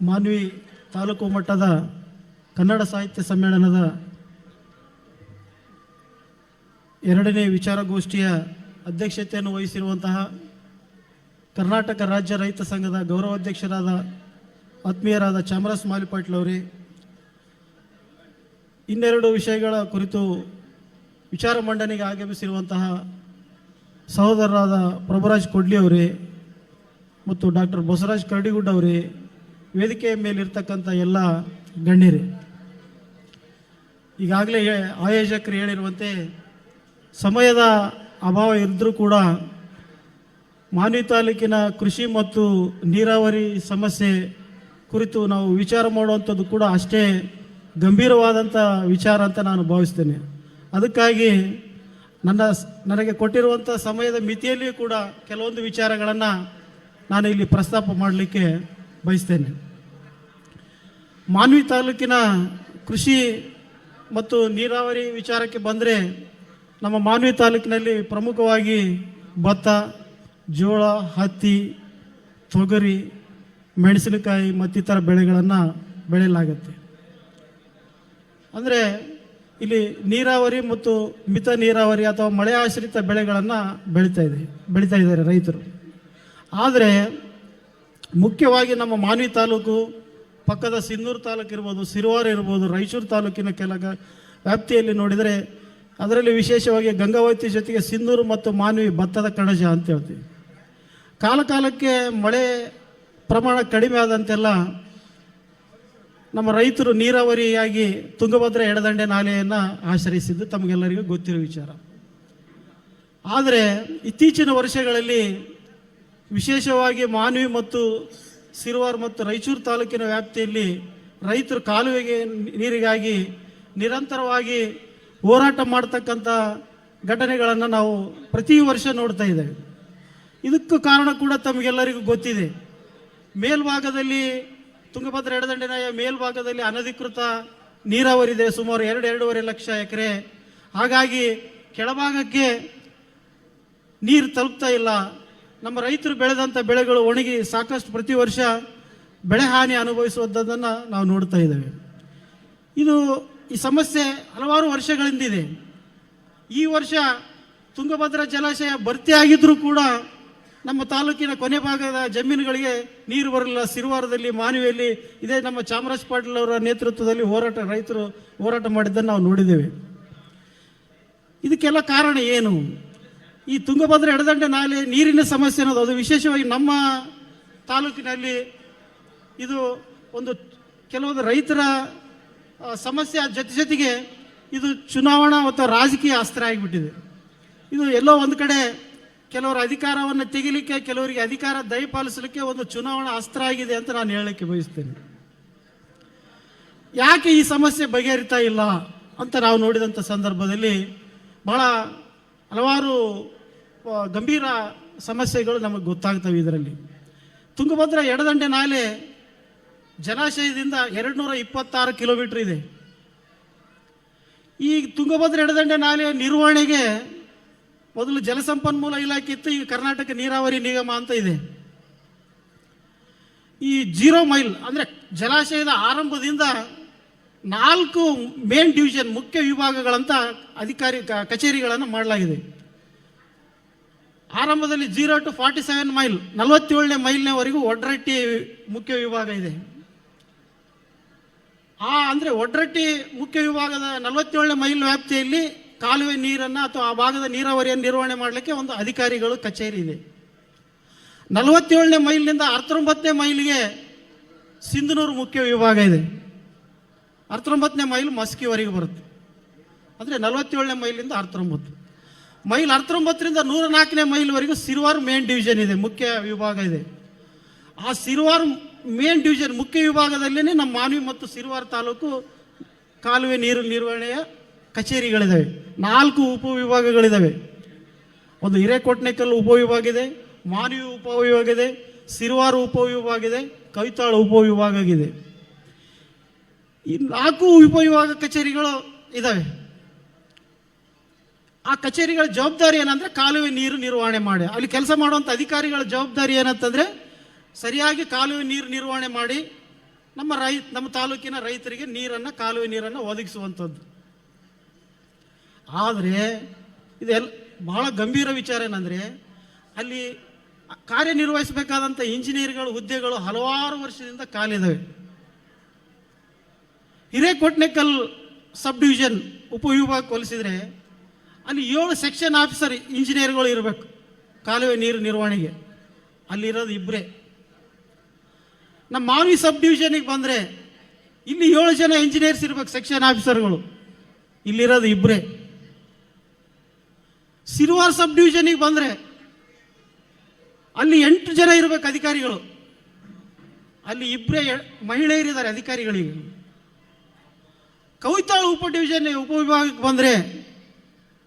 ಮಾನ್ವಿ ತಾಲೂಕು ಮಟ್ಟದ ಕನ್ನಡ ಸಾಹಿತ್ಯ ಸಮ್ಮೇಳನದ ಎರಡನೇ ವಿಚಾರಗೋಷ್ಠಿಯ ಅಧ್ಯಕ್ಷತೆಯನ್ನು ವಹಿಸಿರುವಂತಹ ಕರ್ನಾಟಕ ರಾಜ್ಯ ರೈತ ಸಂಘದ ಗೌರವಾಧ್ಯಕ್ಷರಾದ ಆತ್ಮೀಯರಾದ ಚಾಮರಾಜ ಮಾಲಿಪಾಟೀಲ್ ಅವರೇ, ಇನ್ನೆರಡು ವಿಷಯಗಳ ಕುರಿತು ವಿಚಾರ ಮಂಡನೆಗೆ ಆಗಮಿಸಿರುವಂತಹ ಸಹೋದರರಾದ ಪ್ರಭುರಾಜ್ ಕೊಡ್ಲಿ ಅವರೇ ಮತ್ತು ಡಾಕ್ಟರ್ ಬಸವರಾಜ್ ಕರಡಿಗುಡ್ಡ ಅವರೇ, ವೇದಿಕೆಯ ಮೇಲಿರ್ತಕ್ಕಂಥ ಎಲ್ಲ ಗಣ್ಯರೇ, ಈಗಾಗಲೇ ಆಯೋಜಕರು ಹೇಳಿರುವಂತೆ ಸಮಯದ ಅಭಾವ ಇದ್ದರೂ ಕೂಡ ಮಾನ್ವಿ ತಾಲೂಕಿನ ಕೃಷಿ ಮತ್ತು ನೀರಾವರಿ ಸಮಸ್ಯೆ ಕುರಿತು ನಾವು ವಿಚಾರ ಮಾಡುವಂಥದ್ದು ಕೂಡ ಅಷ್ಟೇ ಗಂಭೀರವಾದಂಥ ವಿಚಾರ ಅಂತ ನಾನು ಭಾವಿಸ್ತೇನೆ. ಅದಕ್ಕಾಗಿ ನನಗೆ ಕೊಟ್ಟಿರುವಂಥ ಸಮಯದ ಮಿತಿಯಲ್ಲಿಯೂ ಕೂಡ ಕೆಲವೊಂದು ವಿಚಾರಗಳನ್ನು ನಾನು ಇಲ್ಲಿ ಪ್ರಸ್ತಾಪ ಮಾಡಲಿಕ್ಕೆ ಬಯಸ್ತೇನೆ. ಮಾನ್ವಿ ತಾಲೂಕಿನ ಕೃಷಿ ಮತ್ತು ನೀರಾವರಿ ವಿಚಾರಕ್ಕೆ ಬಂದರೆ, ನಮ್ಮ ಮಾನ್ವಿ ತಾಲೂಕಿನಲ್ಲಿ ಪ್ರಮುಖವಾಗಿ ಭತ್ತ, ಜೋಳ, ಹತ್ತಿ, ತೊಗರಿ, ಮೆಣಸಿನಕಾಯಿ ಮತ್ತಿತರ ಬೆಳೆಗಳನ್ನು ಬೆಳೆಯಲಾಗುತ್ತೆ. ಅಂದರೆ ಇಲ್ಲಿ ನೀರಾವರಿ ಮತ್ತು ಮಿತ ನೀರಾವರಿ ಅಥವಾ ಮಳೆ ಆಶ್ರಿತ ಬೆಳೆಗಳನ್ನು ಬೆಳೀತಾ ಇದ್ದಾರೆ ರೈತರು. ಆದರೆ ಮುಖ್ಯವಾಗಿ ನಮ್ಮ ಮಾನ್ವಿ ತಾಲೂಕು ಪಕ್ಕದ ಸಿಂಧೂರು ತಾಲೂಕು ಇರ್ಬೋದು, ಸಿರುವಾರ ಇರ್ಬೋದು, ರಾಯಚೂರು ತಾಲೂಕಿನ ಕೆಲ ವ್ಯಾಪ್ತಿಯಲ್ಲಿ ನೋಡಿದರೆ ಅದರಲ್ಲಿ ವಿಶೇಷವಾಗಿ ಗಂಗಾವತಿ ಜೊತೆಗೆ ಸಿಂಧೂರು ಮತ್ತು ಮಾನ್ವಿ ಭತ್ತದ ಕಣಜ ಅಂತ ಹೇಳ್ತೀವಿ. ಕಾಲಕ್ಕೆ ಮಳೆ ಪ್ರಮಾಣ ಕಡಿಮೆ ಆದಂತೆಲ್ಲ ನಮ್ಮ ರೈತರು ನೀರಾವರಿಯಾಗಿ ತುಂಗಭದ್ರಾ ಎಡದಂಡೆ ನಾಲೆಯನ್ನು ಆಶ್ರಯಿಸಿದ್ದು ತಮಗೆಲ್ಲರಿಗೂ ಗೊತ್ತಿರೋ ವಿಚಾರ. ಆದರೆ ಇತ್ತೀಚಿನ ವರ್ಷಗಳಲ್ಲಿ ವಿಶೇಷವಾಗಿ ಮಾನ್ವಿ ಮತ್ತು ಸಿರುವಾರ ಮತ್ತು ರಾಯಚೂರು ತಾಲೂಕಿನ ವ್ಯಾಪ್ತಿಯಲ್ಲಿ ರೈತರು ಕಾಲುವೆಗೆ ನೀರಿಗಾಗಿ ನಿರಂತರವಾಗಿ ಹೋರಾಟ ಮಾಡ್ತಕ್ಕಂಥ ಘಟನೆಗಳನ್ನು ನಾವು ಪ್ರತಿ ವರ್ಷ ನೋಡ್ತಾ ಇದ್ದೇವೆ. ಇದಕ್ಕೂ ಕಾರಣ ಕೂಡ ತಮಗೆಲ್ಲರಿಗೂ ಗೊತ್ತಿದೆ. ಮೇಲ್ಭಾಗದಲ್ಲಿ ತುಂಗಭದ್ರಾ ಎಡದಂಡೆಯ ಮೇಲ್ಭಾಗದಲ್ಲಿ ಅನಧಿಕೃತ ನೀರಾವರಿ ಇದೆ, ಸುಮಾರು 2-2.5 ಲಕ್ಷ ಎಕರೆ. ಹಾಗಾಗಿ ಕೆಳಭಾಗಕ್ಕೆ ನೀರು ತಲುಪ್ತಾ ಇಲ್ಲ. ನಮ್ಮ ರೈತರು ಬೆಳೆದಂಥ ಬೆಳೆಗಳು ಒಣಗಿ ಸಾಕಷ್ಟು ಪ್ರತಿ ವರ್ಷ ಬೆಳೆ ಹಾನಿ ಅನುಭವಿಸುವುದನ್ನು ನಾವು ನೋಡ್ತಾ ಇದ್ದೇವೆ. ಈ ಸಮಸ್ಯೆ ಹಲವಾರು ವರ್ಷಗಳಿಂದಿದೆ. ಈ ವರ್ಷ ತುಂಗಭದ್ರಾ ಜಲಾಶಯ ಭರ್ತಿಯಾಗಿದ್ದರೂ ಕೂಡ ನಮ್ಮ ತಾಲೂಕಿನ ಕೊನೆ ಭಾಗದ ಜಮೀನುಗಳಿಗೆ ನೀರು ಬರಲಿಲ್ಲ. ಸಿರುವಾರದಲ್ಲಿ, ಮಾನ್ವಿಯಲ್ಲಿ ಇದೇ ನಮ್ಮ ಚಾಮರಾಜ ಪಾಟೀಲ್ ಅವರ ನೇತೃತ್ವದಲ್ಲಿ ರೈತರು ಹೋರಾಟ ಮಾಡಿದ್ದನ್ನು ನಾವು ನೋಡಿದ್ದೇವೆ. ಇದಕ್ಕೆಲ್ಲ ಕಾರಣ ಏನು? ಈ ತುಂಗಭದ್ರಾ ಎಡದಂಡೆ ನಾಲೆ ನೀರಿನ ಸಮಸ್ಯೆ ಅನ್ನೋದು ಅದು ವಿಶೇಷವಾಗಿ ನಮ್ಮ ತಾಲೂಕಿನಲ್ಲಿ ಇದು ಒಂದು ಕೆಲವೊಂದು ರೈತರ ಸಮಸ್ಯೆ ಜೊತೆಗೆ ಇದು ಚುನಾವಣಾ ಅಥವಾ ರಾಜಕೀಯ ಅಸ್ತ್ರ ಆಗಿಬಿಟ್ಟಿದೆ. ಇದು ಎಲ್ಲೋ ಒಂದು ಕಡೆ ಕೆಲವರ ಅಧಿಕಾರವನ್ನು ತೆಗಿಲಿಕ್ಕೆ, ಕೆಲವರಿಗೆ ಅಧಿಕಾರ ದಯಪಾಲಿಸಲಿಕ್ಕೆ ಒಂದು ಚುನಾವಣಾ ಅಸ್ತ್ರ ಆಗಿದೆ ಅಂತ ನಾನು ಹೇಳಲಿಕ್ಕೆ ಬಯಸ್ತೇನೆ. ಯಾಕೆ ಈ ಸಮಸ್ಯೆ ಬಗೆಹರಿತಾ ಇಲ್ಲ ಅಂತ ನಾವು ನೋಡಿದಂಥ ಸಂದರ್ಭದಲ್ಲಿ ಬಹಳ ಹಲವಾರು ಗಂಭೀರ ಸಮಸ್ಯೆಗಳು ನಮಗೆ ಗೊತ್ತಾಗ್ತವೆ. ಇದರಲ್ಲಿ ತುಂಗಭದ್ರಾ ಎಡದಂಡೆ ನಾಲೆ ಜಲಾಶಯದಿಂದ 226 ಕಿಲೋಮೀಟರ್ ಇದೆ. ಈ ತುಂಗಭದ್ರಾ ಎಡದಂಡೆ ನಾಲೆಯ ನಿರ್ವಹಣೆಗೆ ಮೊದಲು ಜಲಸಂಪನ್ಮೂಲ ಇಲಾಖೆ ಇತ್ತು, ಈಗ ಕರ್ನಾಟಕ ನೀರಾವರಿ ನಿಗಮ ಅಂತ ಇದೆ. ಈ 0 ಮೈಲ್ ಅಂದರೆ ಜಲಾಶಯದ ಆರಂಭದಿಂದ 4 ಮೇನ್ ಡಿವಿಷನ್ ಮುಖ್ಯ ವಿಭಾಗಗಳಂತ ಕಚೇರಿಗಳನ್ನು ಮಾಡಲಾಗಿದೆ. ಆರಂಭದಲ್ಲಿ 0 to 47 ಮೈಲ್ 47ನೇ ಮೈಲ್ನವರೆಗೂ ಒಡ್ರಟ್ಟಿ ಮುಖ್ಯ ವಿಭಾಗ ಇದೆ. ಅಂದರೆ ಒಡ್ರಟ್ಟಿ ಮುಖ್ಯ ವಿಭಾಗದ 47ನೇ ಮೈಲ್ ವ್ಯಾಪ್ತಿಯಲ್ಲಿ ಕಾಲುವೆ ನೀರನ್ನು ಅಥವಾ ಆ ಭಾಗದ ನೀರಾವರಿಯನ್ನು ನಿರ್ವಹಣೆ ಮಾಡಲಿಕ್ಕೆ ಒಂದು ಅಧಿಕಾರಿಗಳು ಕಚೇರಿ ಇದೆ. 47ನೇ ಮೈಲ್ನಿಂದ 19ನೇ ಮೈಲ್ಗೆ ಸಿಂಧನೂರು ಮುಖ್ಯ ವಿಭಾಗ ಇದೆ. 19ನೇ ಮೈಲ್ ಮಸ್ಕಿವರೆಗೆ ಬರುತ್ತೆ. ಅಂದರೆ 47ನೇ ಮೈಲಿಂದ 19 ಮೈಲ್, 19ರಿಂದ 104ನೇ ಮೈಲ್ವರೆಗೂ ಸಿರುವಾರ ಮೇನ್ ಡಿವಿಷನ್ ಇದೆ, ಮುಖ್ಯ ವಿಭಾಗ ಇದೆ. ಆ ಸಿರುವಾರ ಮೇನ್ ಡಿವಿಷನ್ ಮುಖ್ಯ ವಿಭಾಗದಲ್ಲೇ ನಮ್ಮ ಮಾನ್ವಿ ಮತ್ತು ಸಿರುವಾರ ತಾಲೂಕು ಕಾಲುವೆ ನೀರು ನಿರ್ವಹಣೆಯ ಕಚೇರಿಗಳಿದ್ದಾವೆ. 4 ಉಪವಿಭಾಗಗಳಿದ್ದಾವೆ. ಒಂದು ಹಿರೇಕೊಟ್ನೆಕಲ್ಲು ಉಪವಿಭಾಗ ಇದೆ, ಮಾನ್ವಿ ಉಪವಿಭಾಗ ಇದೆ, ಸಿರುವಾರ ಉಪವಿಭಾಗ ಇದೆ, ಕವಿತಾಳ ಉಪವಿಭಾಗ ಇದೆ. ಈ 4 ಉಪವಿಭಾಗ ಕಚೇರಿಗಳು ಇದ್ದಾವೆ. ಆ ಕಚೇರಿಗಳ ಜವಾಬ್ದಾರಿ ಏನಂದರೆ ಕಾಲುವೆ ನೀರು ನಿರ್ವಹಣೆ ಮಾಡಿ, ಅಲ್ಲಿ ಕೆಲಸ ಮಾಡುವಂಥ ಅಧಿಕಾರಿಗಳ ಜವಾಬ್ದಾರಿ ಏನಂತಂದರೆ ಸರಿಯಾಗಿ ಕಾಲುವೆ ನೀರು ನಿರ್ವಹಣೆ ಮಾಡಿ ನಮ್ಮ ತಾಲೂಕಿನ ರೈತರಿಗೆ ನೀರನ್ನು, ಕಾಲುವೆ ನೀರನ್ನು ಒದಗಿಸುವಂಥದ್ದು. ಆದರೆ ಇದೆಲ್ಲ ಬಹಳ ಗಂಭೀರ ವಿಚಾರ ಏನಂದರೆ, ಅಲ್ಲಿ ಕಾರ್ಯನಿರ್ವಹಿಸಬೇಕಾದಂಥ ಇಂಜಿನಿಯರ್ಗಳು ಹುದ್ದೆಗಳು ಹಲವಾರು ವರ್ಷದಿಂದ ಖಾಲಿದ್ದಾವೆ. ಹಿರೇಕೊಟ್ನೆಕಲ್ ಸಬ್ ಡಿವಿಷನ್ ಉಪವಿಭಾಗಕ್ಕೆ ಹೋಲಿಸಿದರೆ ಅಲ್ಲಿ 7 ಸೆಕ್ಷನ್ ಆಫೀಸರ್ ಇಂಜಿನಿಯರ್ಗಳು ಇರಬೇಕು ಕಾಲುವೆ ನೀರು ನಿರ್ವಹಣೆಗೆ, ಅಲ್ಲಿರೋದು ಇಬ್ಬರೇ. ನಮ್ಮ ಮಾನ್ವಿ ಸಬ್ ಡಿವಿಷನಿಗೆ ಬಂದರೆ ಇಲ್ಲಿ 7 ಜನ ಇಂಜಿನಿಯರ್ಸ್ ಇರಬೇಕು ಸೆಕ್ಷನ್ ಆಫೀಸರ್ಗಳು, ಇಲ್ಲಿರೋದು ಇಬ್ಬರೇ. ಸಿರುವಾರ್ ಸಬ್ ಡಿವಿಷನಿಗೆ ಬಂದರೆ ಅಲ್ಲಿ 8 ಜನ ಇರಬೇಕು ಅಧಿಕಾರಿಗಳು, ಅಲ್ಲಿ ಇಬ್ಬರೇ ಮಹಿಳೆಯರಿದ್ದಾರೆ ಅಧಿಕಾರಿಗಳಿಗೆ. ಕವಿತಾಳ ಉಪವಿಭಾಗಕ್ಕೆ ಬಂದರೆ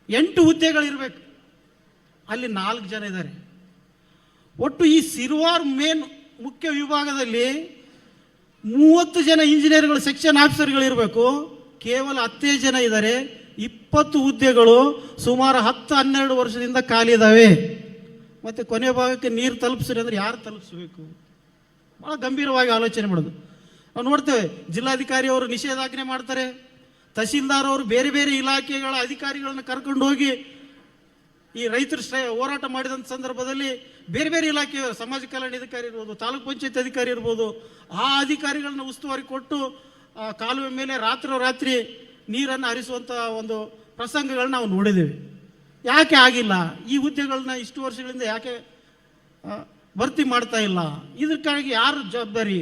8 ಹುದ್ದೆಗಳಿರಬೇಕು, ಅಲ್ಲಿ 4 ಜನ ಇದ್ದಾರೆ. ಒಟ್ಟು ಈ ಸಿರುವಾರ್ ಮೇನ್ ಮುಖ್ಯ ವಿಭಾಗದಲ್ಲಿ 30 ಜನ ಇಂಜಿನಿಯರ್ಗಳು ಸೆಕ್ಷನ್ ಆಫೀಸರ್ಗಳು ಇರಬೇಕು, ಕೇವಲ 10 ಜನ ಇದ್ದಾರೆ. 20 ಹುದ್ದೆಗಳು ಸುಮಾರು 10-12 ವರ್ಷದಿಂದ ಖಾಲಿ ಇದ್ದಾವೆ. ಮತ್ತು ಕೊನೆ ಭಾಗಕ್ಕೆ ನೀರು ತಲುಪಿಸ್ರಿ ಅಂದರೆ ಯಾರು ತಲುಪಿಸ್ಬೇಕು? ಭಾಳ ಗಂಭೀರವಾಗಿ ಆಲೋಚನೆ ಮಾಡೋದು. ನಾವು ನೋಡ್ತೇವೆ, ಜಿಲ್ಲಾಧಿಕಾರಿ ಅವರು ನಿಷೇಧಾಜ್ಞೆ ಮಾಡ್ತಾರೆ, ತಹಸೀಲ್ದಾರ್ ಅವರು ಬೇರೆ ಬೇರೆ ಇಲಾಖೆಗಳ ಅಧಿಕಾರಿಗಳನ್ನ ಕರ್ಕೊಂಡು ಹೋಗಿ ಈ ರೈತರು ಹೋರಾಟ ಮಾಡಿದಂಥ ಸಂದರ್ಭದಲ್ಲಿ ಬೇರೆ ಬೇರೆ ಇಲಾಖೆ ಸಮಾಜ ಕಲ್ಯಾಣ ಅಧಿಕಾರಿ ಇರ್ಬೋದು, ತಾಲೂಕ್ ಪಂಚಾಯತ್ ಅಧಿಕಾರಿ ಇರ್ಬೋದು, ಆ ಅಧಿಕಾರಿಗಳನ್ನ ಉಸ್ತುವಾರಿ ಕೊಟ್ಟು ಕಾಲುವೆ ಮೇಲೆ ರಾತ್ರಿ ನೀರನ್ನು ಹರಿಸುವಂಥ ಒಂದು ಪ್ರಸಂಗಗಳನ್ನ ನಾವು ನೋಡಿದ್ದೇವೆ. ಯಾಕೆ ಆಗಿಲ್ಲ? ಈ ಹುದ್ದೆಗಳನ್ನ ಇಷ್ಟು ವರ್ಷಗಳಿಂದ ಯಾಕೆ ಭರ್ತಿ ಮಾಡ್ತಾ ಇಲ್ಲ? ಇದಕ್ಕಾಗಿ ಯಾರು ಜವಾಬ್ದಾರಿ?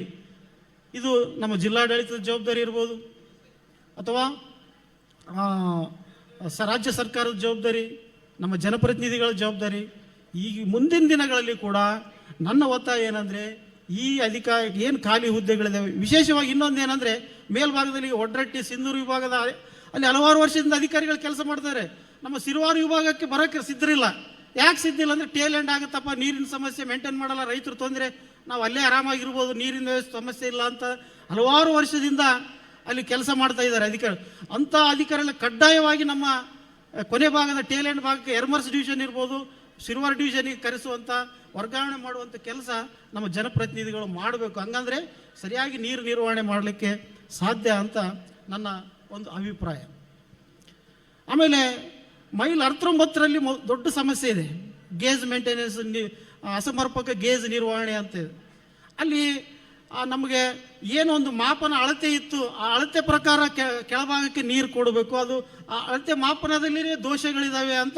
ಇದು ನಮ್ಮ ಜಿಲ್ಲಾಡಳಿತದ ಜವಾಬ್ದಾರಿ ಇರ್ಬೋದು, ಅಥವಾ ರಾಜ್ಯ ಸರ್ಕಾರದ ಜವಾಬ್ದಾರಿ, ನಮ್ಮ ಜನಪ್ರತಿನಿಧಿಗಳ ಜವಾಬ್ದಾರಿ. ಈಗ ಮುಂದಿನ ದಿನಗಳಲ್ಲಿ ಕೂಡ ನನ್ನ ಒತ್ತಾಯ ಏನಂದರೆ, ಈ ಏನು ಖಾಲಿ ಹುದ್ದೆಗಳಿದ್ದಾವೆ, ವಿಶೇಷವಾಗಿ ಇನ್ನೊಂದು ಏನಂದರೆ, ಮೇಲ್ಭಾಗದಲ್ಲಿ ಒಡ್ರಟ್ಟಿ ಸಿಂಧೂರು ವಿಭಾಗದ ಅಲ್ಲಿ ಹಲವಾರು ವರ್ಷದಿಂದ ಅಧಿಕಾರಿಗಳು ಕೆಲಸ ಮಾಡ್ತಾರೆ. ನಮ್ಮ ಸಿರುವಾರು ವಿಭಾಗಕ್ಕೆ ಬರೋಕ್ಕೆ ಸಿದ್ಧರಿಲ್ಲ. ಯಾಕೆ ಸಿದ್ಧಿಲ್ಲ ಅಂದರೆ, ಟೇಲ್ ಎಂಡ್ ಆಗುತ್ತಪ್ಪ, ನೀರಿನ ಸಮಸ್ಯೆ ಮೇಂಟೈನ್ ಮಾಡಲ್ಲ, ರೈತರು ತೊಂದರೆ, ನಾವು ಅಲ್ಲೇ ಆರಾಮಾಗಿರ್ಬೋದು, ನೀರಿನ ಸಮಸ್ಯೆ ಇಲ್ಲ ಅಂತ ಹಲವಾರು ವರ್ಷದಿಂದ ಅಲ್ಲಿ ಕೆಲಸ ಮಾಡ್ತಾ ಇದ್ದಾರೆ ಅಧಿಕಾರಿ. ಅಂಥ ಅಧಿಕಾರಿಗಳ ಕಡ್ಡಾಯವಾಗಿ ನಮ್ಮ ಕೊನೆ ಭಾಗದ ಟೇಲ್ ಎಂಡ್ ಭಾಗಕ್ಕೆ ಎರ್ಮರ್ಸ್ ಡಿವಿಷನ್ ಇರ್ಬೋದು, ಸಿರುವಾರ್ ಡಿವಿಷನ್ಗೆ ಕರೆಸುವಂಥ, ವರ್ಗಾವಣೆ ಮಾಡುವಂಥ ಕೆಲಸ ನಮ್ಮ ಜನಪ್ರತಿನಿಧಿಗಳು ಮಾಡಬೇಕು. ಹಂಗಂದರೆ ಸರಿಯಾಗಿ ನೀರು ನಿರ್ವಹಣೆ ಮಾಡಲಿಕ್ಕೆ ಸಾಧ್ಯ ಅಂತ ನನ್ನ ಒಂದು ಅಭಿಪ್ರಾಯ. ಆಮೇಲೆ ಮೈಲ್ 19ರಲ್ಲಿ ದೊಡ್ಡ ಸಮಸ್ಯೆ ಇದೆ, ಗೇಜ್ ಮೇಂಟೆನೆನ್ಸ್, ಅಸಮರ್ಪಕ ಗೇಜ್ ನಿರ್ವಹಣೆ ಅಂತ ಇದೆ. ಅಲ್ಲಿ ನಮಗೆ ಏನೋ ಒಂದು ಮಾಪನ ಅಳತೆ ಇತ್ತು, ಆ ಅಳತೆ ಪ್ರಕಾರ ಕೆಳಭಾಗಕ್ಕೆ ನೀರು ಕೊಡಬೇಕು. ಅದು ಆ ಅಳತೆ ಮಾಪನದಲ್ಲಿ ದೋಷಗಳಿದ್ದಾವೆ ಅಂತ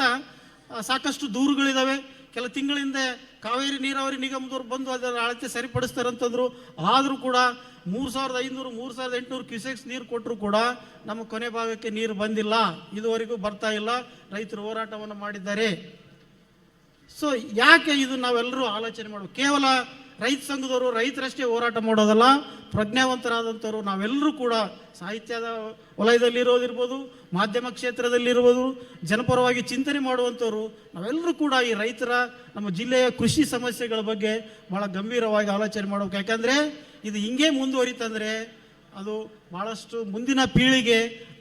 ಸಾಕಷ್ಟು ದೂರುಗಳಿದ್ದಾವೆ. ಕೆಲ ತಿಂಗಳಿಂದ ಕಾವೇರಿ ನೀರಾವರಿ ನಿಗಮದವ್ರು ಬಂದು ಅದರ ಅಳತೆ ಸರಿಪಡಿಸ್ತಾರಂತಂದ್ರು. ಆದರೂ ಕೂಡ 3500 3800 ಕ್ಯೂಸೆಕ್ಸ್ ನೀರು ಕೊಟ್ಟರು ಕೂಡ ನಮ್ಮ ಕೊನೆ ಭಾಗಕ್ಕೆ ನೀರು ಬಂದಿಲ್ಲ, ಇದುವರೆಗೂ ಬರ್ತಾ ಇಲ್ಲ. ರೈತರು ಹೋರಾಟವನ್ನು ಮಾಡಿದ್ದಾರೆ. ಸೊ ಯಾಕೆ ಇದು ನಾವೆಲ್ಲರೂ ಆಲೋಚನೆ ಮಾಡಬೇಕು. ಕೇವಲ ರೈತ ಸಂಘದವರು ರೈತರಷ್ಟೇ ಹೋರಾಟ ಮಾಡೋದಲ್ಲ, ಪ್ರಜ್ಞಾವಂತರಾದಂಥವ್ರು ನಾವೆಲ್ಲರೂ ಕೂಡ ಸಾಹಿತ್ಯದ ವಲಯದಲ್ಲಿರೋದಿರ್ಬೋದು, ಮಾಧ್ಯಮ ಕ್ಷೇತ್ರದಲ್ಲಿರ್ಬೋದು, ಜನಪರವಾಗಿ ಚಿಂತನೆ ಮಾಡುವಂಥವ್ರು ನಾವೆಲ್ಲರೂ ಕೂಡ ಈ ರೈತರ, ನಮ್ಮ ಜಿಲ್ಲೆಯ ಕೃಷಿ ಸಮಸ್ಯೆಗಳ ಬಗ್ಗೆ ಭಾಳ ಗಂಭೀರವಾಗಿ ಆಲೋಚನೆ ಮಾಡಬೇಕು. ಯಾಕಂದರೆ ಇದು ಹಿಂಗೆ ಮುಂದುವರಿತಂದರೆ ಅದು ಭಾಳಷ್ಟು ಮುಂದಿನ ಪೀಳಿಗೆ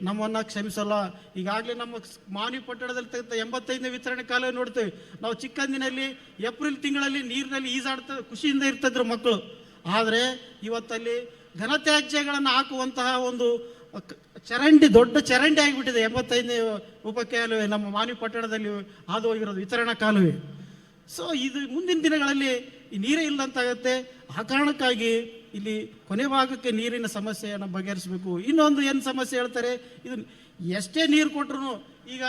ನಮ್ಮನ್ನು ಕ್ಷಮಿಸಲ್ಲ. ಈಗಾಗಲೇ ನಮ್ಮ ಮಾನ್ವಿ ಪಟ್ಟಣದಲ್ಲಿ ತೆಗೆದ 85ನೇ ವಿತರಣೆ ಕಾಲುವೆ ನೋಡ್ತೇವೆ. ನಾವು ಚಿಕ್ಕಂದಿನಲ್ಲಿ ಏಪ್ರಿಲ್ ತಿಂಗಳಲ್ಲಿ ನೀರಿನಲ್ಲಿ ಈಜಾಡ್ತಾ ಖುಷಿಯಿಂದ ಇರ್ತಿದ್ರು ಮಕ್ಕಳು. ಆದರೆ ಇವತ್ತಲ್ಲಿ ಘನತ್ಯಾಜ್ಯಗಳನ್ನು ಹಾಕುವಂತಹ ಒಂದು ಚರಂಡಿ, ದೊಡ್ಡ ಚರಂಡಿ ಆಗಿಬಿಟ್ಟಿದೆ 85ನೇ ಉಪಕಾಲುವೆ ನಮ್ಮ ಮಾನ್ವಿ ಪಟ್ಟಣದಲ್ಲಿ ಹಾದು ಹೋಗಿರೋದು ವಿತರಣಾ ಕಾಲುವೆ. ಸೊ ಇದು ಮುಂದಿನ ದಿನಗಳಲ್ಲಿ ಈ ನೀರೇ ಇಲ್ಲಂತಾಗತ್ತೆ. ಆ ಕಾರಣಕ್ಕಾಗಿ ಇಲ್ಲಿ ಕೊನೆ ಭಾಗಕ್ಕೆ ನೀರಿನ ಸಮಸ್ಯೆಯನ್ನು ಬಗೆಹರಿಸಬೇಕು. ಇನ್ನೊಂದು ಏನು ಸಮಸ್ಯೆ ಹೇಳ್ತಾರೆ, ಇದು ಎಷ್ಟೇ ನೀರು ಕೊಟ್ಟರು, ಈಗ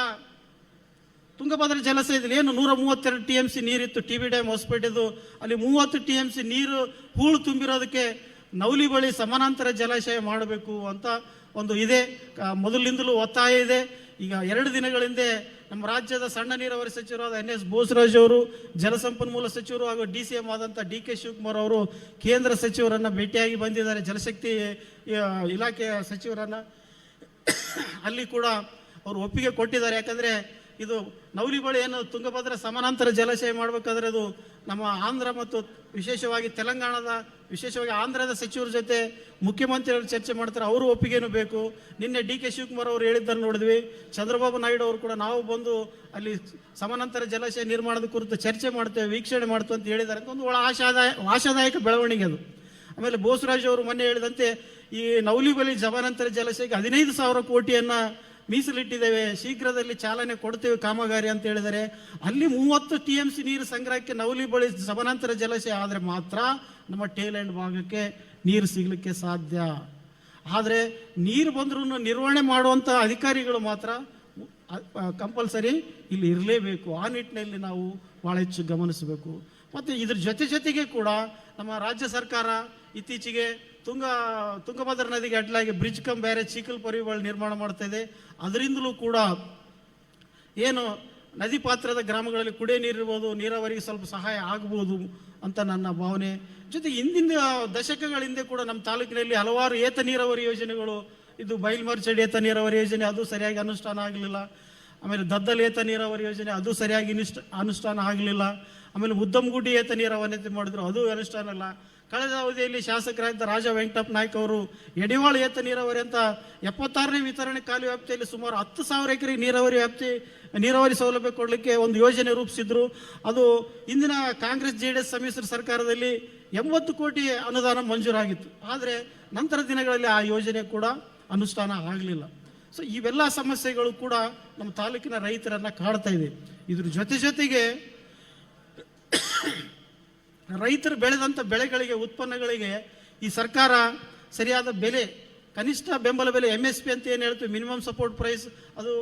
ತುಂಗಭದ್ರಾ ಜಲಾಶಯದಲ್ಲಿ ಏನು 132 TMC ನೀರಿತ್ತು, TB ಡ್ಯಾಮ್ ಹೊಸಪೇಟೆದು, ಅಲ್ಲಿ 30 TMC ನೀರು ಹೂಳು ತುಂಬಿರೋದಕ್ಕೆ ನವಲಿ ಬಳಿ ಸಮಾನಾಂತರ ಜಲಾಶಯ ಮಾಡಬೇಕು ಅಂತ ಒಂದು ಇದೆ, ಮೊದಲಿಂದಲೂ ಒತ್ತಾಯ ಇದೆ. ಈಗ 2 ದಿನಗಳ ಹಿಂದೆ ನಮ್ಮ ರಾಜ್ಯದ ಸಣ್ಣ ನೀರಾವರಿ ಸಚಿವರಾದ NS ಬೋಸರಾಜ್ ಅವರು, ಜಲಸಂಪನ್ಮೂಲ ಸಚಿವರು ಹಾಗೂ DCM ಆದಂಥ DK ಶಿವಕುಮಾರ್ ಅವರು ಕೇಂದ್ರ ಸಚಿವರನ್ನು ಭೇಟಿಯಾಗಿ ಬಂದಿದ್ದಾರೆ, ಜಲಶಕ್ತಿ ಇಲಾಖೆಯ ಸಚಿವರನ್ನು. ಅಲ್ಲಿ ಕೂಡ ಅವರು ಒಪ್ಪಿಗೆ ಕೊಟ್ಟಿದ್ದಾರೆ. ಯಾಕಂದರೆ ಇದು ನವಲಿ ಬಳಿ ಏನು ತುಂಗಭದ್ರಾ ಸಮಾನಾಂತರ ಜಲಾಶಯ ಮಾಡಬೇಕಾದ್ರೆ ಅದು ನಮ್ಮ ಆಂಧ್ರ ಮತ್ತು ವಿಶೇಷವಾಗಿ ತೆಲಂಗಾಣದ, ವಿಶೇಷವಾಗಿ ಆಂಧ್ರದ ಸಚಿವರ ಜೊತೆ ಮುಖ್ಯಮಂತ್ರಿಗಳು ಚರ್ಚೆ ಮಾಡ್ತಾರೆ, ಅವರು ಒಪ್ಪಿಗೆನೂ ಬೇಕು. ನಿನ್ನೆ DK ಶಿವಕುಮಾರ್ ಅವರು ಹೇಳಿದ್ದನ್ನು ನೋಡಿದ್ವಿ. ಚಂದ್ರಬಾಬು ನಾಯ್ಡು ಅವರು ಕೂಡ ನಾವು ಬಂದು ಅಲ್ಲಿ ಸಮಾನಾಂತರ ಜಲಾಶಯ ನಿರ್ಮಾಣದ ಕುರಿತು ಚರ್ಚೆ ಮಾಡ್ತೇವೆ, ವೀಕ್ಷಣೆ ಮಾಡ್ತೇವೆ ಅಂತ ಹೇಳಿದ್ದಾರೆ ಅಂತ ಒಂದು ಆಶಾದಾಯಕ ಬೆಳವಣಿಗೆ ಅದು. ಆಮೇಲೆ ಬೋಸರಾಜ್ ಅವರು ಮೊನ್ನೆ ಹೇಳಿದಂತೆ ಈ ನವಲಿಬಲಿ ಜಮಾನಂತರ ಜಲಾಶಯಕ್ಕೆ 15,000 ಕೋಟಿಯನ್ನು ಮೀಸಲಿಟ್ಟಿದ್ದೇವೆ, ಶೀಘ್ರದಲ್ಲಿ ಚಾಲನೆ ಕೊಡ್ತೇವೆ ಕಾಮಗಾರಿ ಅಂತ ಹೇಳಿದರೆ, ಅಲ್ಲಿ 30 TMC ನೀರು ಸಂಗ್ರಹಕ್ಕೆ ನವಲಿಬಲಿ ಜಮಾನಂತರ ಜಲಾಶಯ ಆದರೆ ಮಾತ್ರ ನಮ್ಮ ಟೇಲ್ಯಾಂಡ್ ಭಾಗಕ್ಕೆ ನೀರು ಸಿಗಲಿಕ್ಕೆ ಸಾಧ್ಯ. ಆದರೆ ನೀರು ಬಂದರೂ ನಿರ್ವಹಣೆ ಮಾಡುವಂಥ ಅಧಿಕಾರಿಗಳು ಮಾತ್ರ ಕಂಪಲ್ಸರಿ ಇಲ್ಲಿ ಇರಲೇಬೇಕು. ಆ ನಿಟ್ಟಿನಲ್ಲಿ ನಾವು ಭಾಳ ಹೆಚ್ಚು ಗಮನಿಸಬೇಕು. ಮತ್ತು ಇದ್ರ ಜೊತೆಗೆ ಕೂಡ ನಮ್ಮ ರಾಜ್ಯ ಸರ್ಕಾರ ಇತ್ತೀಚೆಗೆ ತುಂಗಭದ್ರಾ ನದಿಗೆ ಅಡ್ಡಲಾಗಿ ಬ್ರಿಡ್ಜ್ ಕಮ್ ಬ್ಯಾರೇಜ್ ಚೀಕಲ್ಪರಿಗಳು ನಿರ್ಮಾಣ ಮಾಡ್ತಾ ಇದೆ. ಅದರಿಂದಲೂ ಕೂಡ ಏನು ನದಿ ಪಾತ್ರದ ಗ್ರಾಮಗಳಲ್ಲಿ ಕುಡಿಯೋ ನೀರಿರ್ಬೋದು, ನೀರಾವರಿಗೆ ಸ್ವಲ್ಪ ಸಹಾಯ ಆಗ್ಬೋದು ಅಂತ ನನ್ನ ಭಾವನೆ. ಜೊತೆಗೆ ಹಿಂದಿನ ದಶಕಗಳ ಹಿಂದೆ ಕೂಡ ನಮ್ಮ ತಾಲೂಕಿನಲ್ಲಿ ಹಲವಾರು ಏತ ನೀರಾವರಿ ಯೋಜನೆಗಳು, ಇದು ಬೈಲ್ಮರ್ಚಡ್ ಏತ ನೀರಾವರಿ ಯೋಜನೆ ಅದು ಸರಿಯಾಗಿ ಅನುಷ್ಠಾನ ಆಗಲಿಲ್ಲ. ಆಮೇಲೆ ದದ್ದಲ್ ಏತ ನೀರಾವರಿ ಯೋಜನೆ ಅದು ಸರಿಯಾಗಿ ಅನುಷ್ಠಾನ ಆಗಲಿಲ್ಲ. ಆಮೇಲೆ ಉದ್ದಮಗುಡ್ಡಿ ಏತ ನೀರಾವರಿ ಮಾಡಿದ್ರು, ಅದು ಅನುಷ್ಠಾನ ಇಲ್ಲ. ಕಳೆದ ಅವಧಿಯಲ್ಲಿ ಶಾಸಕರಾದ ರಾಜ ವೆಂಕಟಪ್ಪ ನಾಯ್ಕ ಅವರು ಎಡಿವಾಳ ಏತ ನೀರಾವರಿ ಅಂತ 76ನೇ ವಿತರಣೆ ಕಾಲು ವ್ಯಾಪ್ತಿಯಲ್ಲಿ ಸುಮಾರು 10,000 ಎಕರೆ ನೀರಾವರಿ ಸೌಲಭ್ಯ ಕೊಡಲಿಕ್ಕೆ ಒಂದು ಯೋಜನೆ ರೂಪಿಸಿದ್ರು. ಅದು ಇಂದಿನ ಕಾಂಗ್ರೆಸ್ JDS ಸಮ್ಮಿಶ್ರ ಸರ್ಕಾರದಲ್ಲಿ 80 ಕೋಟಿ ಅನುದಾನ ಮಂಜೂರಾಗಿತ್ತು. ಆದರೆ ನಂತರ ದಿನಗಳಲ್ಲಿ ಆ ಯೋಜನೆ ಕೂಡ ಅನುಷ್ಠಾನ ಆಗಲಿಲ್ಲ. ಸೊ ಇವೆಲ್ಲ ಸಮಸ್ಯೆಗಳು ಕೂಡ ನಮ್ಮ ತಾಲೂಕಿನ ರೈತರನ್ನು ಕಾಡ್ತಾ ಇದೆ. ಇದ್ರ ಜೊತೆಗೆ ರೈತರು ಬೆಳೆದಂಥ ಬೆಳೆಗಳಿಗೆ, ಉತ್ಪನ್ನಗಳಿಗೆ ಈ ಸರ್ಕಾರ ಸರಿಯಾದ ಬೆಲೆ, ಕನಿಷ್ಠ ಬೆಂಬಲ ಬೆಲೆ MSP ಅಂತ ಏನು ಹೇಳ್ತೀವಿ, ಮಿನಿಮಮ್ ಸಪೋರ್ಟ್ ಪ್ರೈಸ್, ಅದು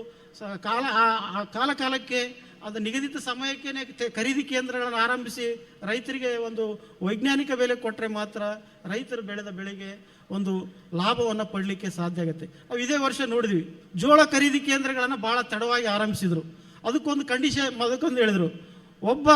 ಕಾಲಕ್ಕೆ ಅದು ನಿಗದಿತ ಸಮಯಕ್ಕೆ ಖರೀದಿ ಕೇಂದ್ರಗಳನ್ನು ಆರಂಭಿಸಿ ರೈತರಿಗೆ ಒಂದು ವೈಜ್ಞಾನಿಕ ಬೆಲೆ ಕೊಟ್ಟರೆ ಮಾತ್ರ ರೈತರು ಬೆಳೆದ ಬೆಳೆಗೆ ಒಂದು ಲಾಭವನ್ನು ಪಡಲಿಕ್ಕೆ ಸಾಧ್ಯ ಆಗುತ್ತೆ. ನಾವು ಇದೇ ವರ್ಷ ನೋಡಿದ್ವಿ, ಜೋಳ ಖರೀದಿ ಕೇಂದ್ರಗಳನ್ನು ಭಾಳ ತಡವಾಗಿ ಆರಂಭಿಸಿದರು. ಅದಕ್ಕೊಂದು ಅದಕ್ಕೊಂದು ಹೇಳಿದರು, ಒಬ್ಬ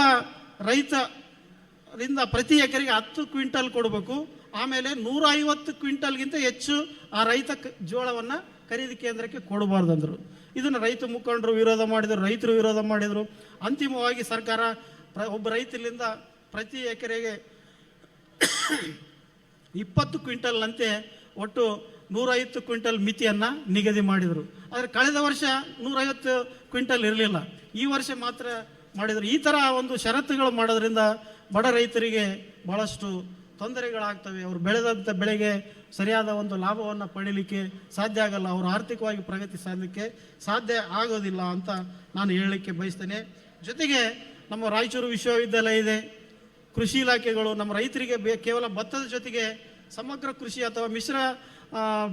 ರೈತರಿಂದ ಪ್ರತಿ ಎಕರೆಗೆ 10 ಕ್ವಿಂಟಲ್ ಕೊಡಬೇಕು, ಆಮೇಲೆ 150 ಕ್ವಿಂಟಲ್ಗಿಂತ ಹೆಚ್ಚು ಆ ರೈತ ಜೋಳವನ್ನು ಖರೀದಿ ಕೇಂದ್ರಕ್ಕೆ ಕೊಡಬಾರ್ದು ಅಂದರು. ಇದನ್ನು ರೈತ ಮುಖಂಡರು ವಿರೋಧ ಮಾಡಿದರು, ರೈತರು ವಿರೋಧ ಮಾಡಿದರು. ಅಂತಿಮವಾಗಿ ಸರ್ಕಾರ ಒಬ್ಬ ರೈತರಿಂದ ಪ್ರತಿ ಎಕರೆಗೆ 20 ಕ್ವಿಂಟಲ್ನಂತೆ ಒಟ್ಟು 150 ಕ್ವಿಂಟಲ್ ಮಿತಿಯನ್ನು ನಿಗದಿ ಮಾಡಿದರು. ಆದರೆ ಕಳೆದ ವರ್ಷ 150 ಕ್ವಿಂಟಲ್ ಇರಲಿಲ್ಲ, ಈ ವರ್ಷ ಮಾತ್ರ ಮಾಡಿದರು. ಈ ಥರ ಒಂದು ಷರತ್ತುಗಳು ಮಾಡೋದ್ರಿಂದ ಬಡ ರೈತರಿಗೆ ಭಾಳಷ್ಟು ತೊಂದರೆಗಳಾಗ್ತವೆ. ಅವರು ಬೆಳೆದಂಥ ಬೆಳೆಗೆ ಸರಿಯಾದ ಒಂದು ಲಾಭವನ್ನು ಪಡೀಲಿಕ್ಕೆ ಸಾಧ್ಯ ಆಗಲ್ಲ, ಅವರು ಆರ್ಥಿಕವಾಗಿ ಪ್ರಗತಿ ಸಾಧಲಿಕ್ಕೆ ಸಾಧ್ಯ ಆಗೋದಿಲ್ಲ ಅಂತ ನಾನು ಹೇಳಲಿಕ್ಕೆ ಬಯಸ್ತೇನೆ. ಜೊತೆಗೆ ನಮ್ಮ ರಾಯಚೂರು ವಿಶ್ವವಿದ್ಯಾಲಯ ಇದೆ, ಕೃಷಿ ಇಲಾಖೆಗಳು ನಮ್ಮ ರೈತರಿಗೆ ಕೇವಲ ಭತ್ತದ ಜೊತೆಗೆ ಸಮಗ್ರ ಕೃಷಿ ಅಥವಾ ಮಿಶ್ರ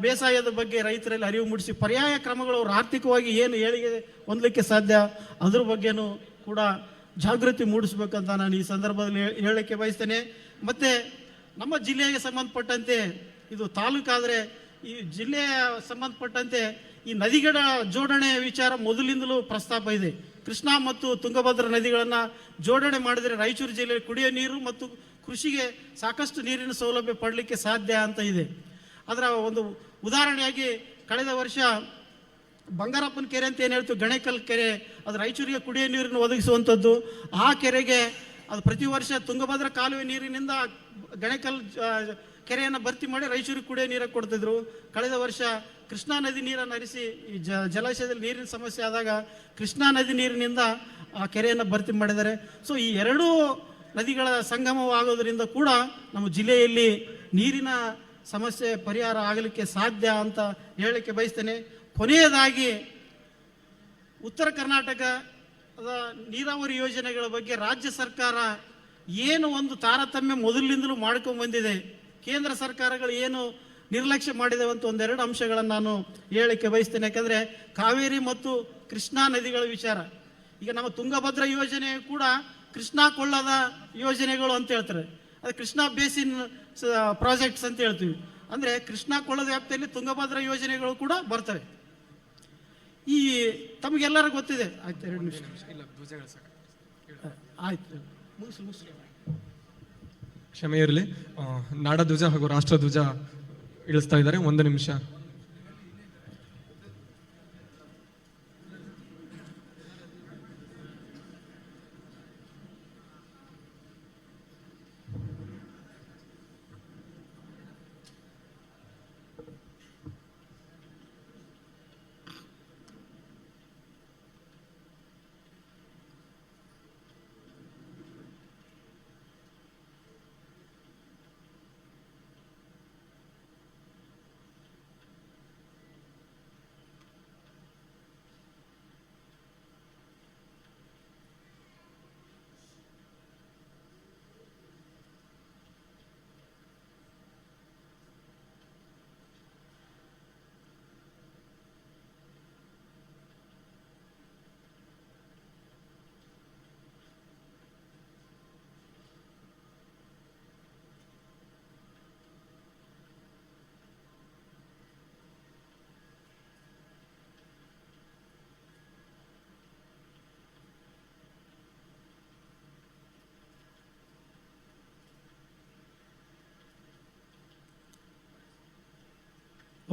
ಬೇಸಾಯದ ಬಗ್ಗೆ ರೈತರಲ್ಲಿ ಅರಿವು ಮೂಡಿಸಿ ಪರ್ಯಾಯ ಕ್ರಮಗಳು ಅವರು ಆರ್ಥಿಕವಾಗಿ ಏನು ಏಳಿಗೆ ಹೊಂದಲಿಕ್ಕೆ ಸಾಧ್ಯ ಅದ್ರ ಬಗ್ಗೆನೂ ಕೂಡ ಜಾಗೃತಿ ಮೂಡಿಸ್ಬೇಕಂತ ನಾನು ಈ ಸಂದರ್ಭದಲ್ಲಿ ಹೇಳಲಿಕ್ಕೆ ಬಯಸ್ತೇನೆ. ಮತ್ತು ನಮ್ಮ ಜಿಲ್ಲೆಗೆ ಸಂಬಂಧಪಟ್ಟಂತೆ, ಇದು ತಾಲೂಕಾದರೆ ಈ ಜಿಲ್ಲೆಯ ಸಂಬಂಧಪಟ್ಟಂತೆ ಈ ನದಿಗಳ ಜೋಡಣೆ ವಿಚಾರ ಮೊದಲಿಂದಲೂ ಪ್ರಸ್ತಾಪ ಇದೆ. ಕೃಷ್ಣಾ ಮತ್ತು ತುಂಗಭದ್ರಾ ನದಿಗಳನ್ನು ಜೋಡಣೆ ಮಾಡಿದರೆ ರಾಯಚೂರು ಜಿಲ್ಲೆಯಲ್ಲಿ ಕುಡಿಯೋ ನೀರು ಮತ್ತು ಕೃಷಿಗೆ ಸಾಕಷ್ಟು ನೀರಿನ ಸೌಲಭ್ಯ ಪಡಲಿಕ್ಕೆ ಸಾಧ್ಯ ಅಂತ ಇದೆ. ಅದರ ಒಂದು ಉದಾಹರಣೆಯಾಗಿ ಕಳೆದ ವರ್ಷ ಬಂಗಾರಪ್ಪನ ಕೆರೆ ಅಂತ ಏನು ಹೇಳ್ತೀವಿ, ಗಣೇಕಲ್ ಕೆರೆ, ಅದು ರಾಯಚೂರಿಗೆ ಕುಡಿಯೋ ನೀರನ್ನು ಒದಗಿಸುವಂಥದ್ದು. ಆ ಕೆರೆಗೆ ಅದು ಪ್ರತಿ ವರ್ಷ ತುಂಗಭದ್ರಾ ಕಾಲುವೆ ನೀರಿನಿಂದ ಗಣೇಕಲ್ ಕೆರೆಯನ್ನು ಭರ್ತಿ ಮಾಡಿ ರಾಯಚೂರಿಗೆ ಕುಡಿಯೋ ನೀರಿಗೆ ಕೊಡ್ತಿದ್ರು. ಕಳೆದ ವರ್ಷ ಕೃಷ್ಣಾ ನದಿ ನೀರನ್ನು ಹರಿಸಿ ಈ ಜಲಾಶಯದಲ್ಲಿ ನೀರಿನ ಸಮಸ್ಯೆ ಆದಾಗ ಕೃಷ್ಣಾ ನದಿ ನೀರಿನಿಂದ ಆ ಕೆರೆಯನ್ನು ಭರ್ತಿ ಮಾಡಿದ್ದಾರೆ. ಸೊ ಈ ಎರಡೂ ನದಿಗಳ ಸಂಗಮವಾಗೋದ್ರಿಂದ ಕೂಡ ನಮ್ಮ ಜಿಲ್ಲೆಯಲ್ಲಿ ನೀರಿನ ಸಮಸ್ಯೆ ಪರಿಹಾರ ಆಗಲಿಕ್ಕೆ ಸಾಧ್ಯ ಅಂತ ಹೇಳಲಿಕ್ಕೆ ಬಯಸ್ತೇನೆ. ಕೊನೆಯದಾಗಿ ಉತ್ತರ ಕರ್ನಾಟಕದ ನೀರಾವರಿ ಯೋಜನೆಗಳ ಬಗ್ಗೆ ರಾಜ್ಯ ಸರ್ಕಾರ ಏನು ಒಂದು ತಾರತಮ್ಯ ಮೊದಲಿನಿಂದಲೂ ಮಾಡ್ಕೊಂಡು ಬಂದಿದೆ, ಕೇಂದ್ರ ಸರ್ಕಾರಗಳು ಏನು ನಿರ್ಲಕ್ಷ್ಯ ಮಾಡಿದೆ ಅಂತ ಒಂದೆರಡು ಅಂಶಗಳನ್ನು ನಾನು ಹೇಳಲಿಕ್ಕೆ ಬಯಸ್ತೇನೆ. ಯಾಕಂದರೆ ಕಾವೇರಿ ಮತ್ತು ಕೃಷ್ಣಾ ನದಿಗಳ ವಿಚಾರ, ಈಗ ನಮ್ಮ ತುಂಗಭದ್ರಾ ಯೋಜನೆ ಕೂಡ ಕೃಷ್ಣಾ ಕೊಳ್ಳದ ಯೋಜನೆಗಳು ಅಂತ ಹೇಳ್ತಾರೆ, ಅದು ಕೃಷ್ಣಾ ಬೇಸಿನ್ ಪ್ರಾಜೆಕ್ಟ್ಸ್ ಅಂತ ಹೇಳ್ತೀವಿ. ಅಂದರೆ ಕೃಷ್ಣಾ ಕೊಳ್ಳದ ವ್ಯಾಪ್ತಿಯಲ್ಲಿ ತುಂಗಭದ್ರಾ ಯೋಜನೆಗಳು ಕೂಡ ಬರ್ತವೆ. ಈ ತಮಗೆಲ್ಲರಿಗೂ ಗೊತ್ತಿದೆ. ಆಯ್ತು, 2 ನಿಮಿಷ ಆಯ್ತು, ಮುಗಿಸಿ. ಕ್ಷಮೆ ಇರಲಿ. ನಾಡಧ್ವಜ ಹಾಗೂ ರಾಷ್ಟ್ರಧ್ವಜ ಇಳಿಸ್ತಾ ಇದ್ದಾರೆ. 1 ನಿಮಿಷ.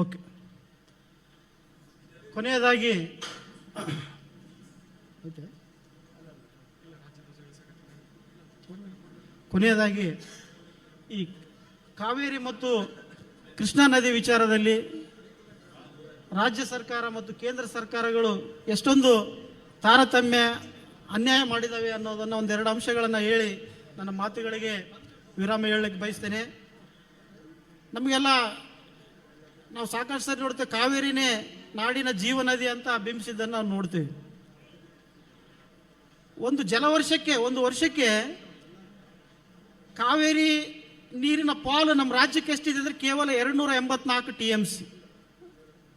ಓಕೆ. ಕೊನೆಯದಾಗಿ ಈ ಕಾವೇರಿ ಮತ್ತು ಕೃಷ್ಣಾ ನದಿ ವಿಚಾರದಲ್ಲಿ ರಾಜ್ಯ ಸರ್ಕಾರ ಮತ್ತು ಕೇಂದ್ರ ಸರ್ಕಾರಗಳು ಎಷ್ಟೊಂದು ತಾರತಮ್ಯ ಅನ್ಯಾಯ ಮಾಡಿದ್ದಾವೆ ಅನ್ನೋದನ್ನು ಒಂದೆರಡು ಅಂಶಗಳನ್ನು ಹೇಳಿ ನನ್ನ ಮಾತುಗಳಿಗೆ ವಿರಾಮ ಹೇಳಲಿಕ್ಕೆ ಬಯಸ್ತೇನೆ. ನಮಗೆಲ್ಲ ನಾವು ಸಾಕಷ್ಟು ಸರಿ ನೋಡ್ತೇವೆ, ಕಾವೇರಿನೇ ನಾಡಿನ ಜೀವನದಿ ಅಂತ ಬಿಂಬಿಸಿದ್ದನ್ನು ನಾವು ನೋಡ್ತೀವಿ. ಒಂದು ವರ್ಷಕ್ಕೆ ಕಾವೇರಿ ನೀರಿನ ಪಾಲು ನಮ್ಮ ರಾಜ್ಯಕ್ಕೆ ಎಷ್ಟಿದೆ ಅಂದರೆ ಕೇವಲ 284 TMC.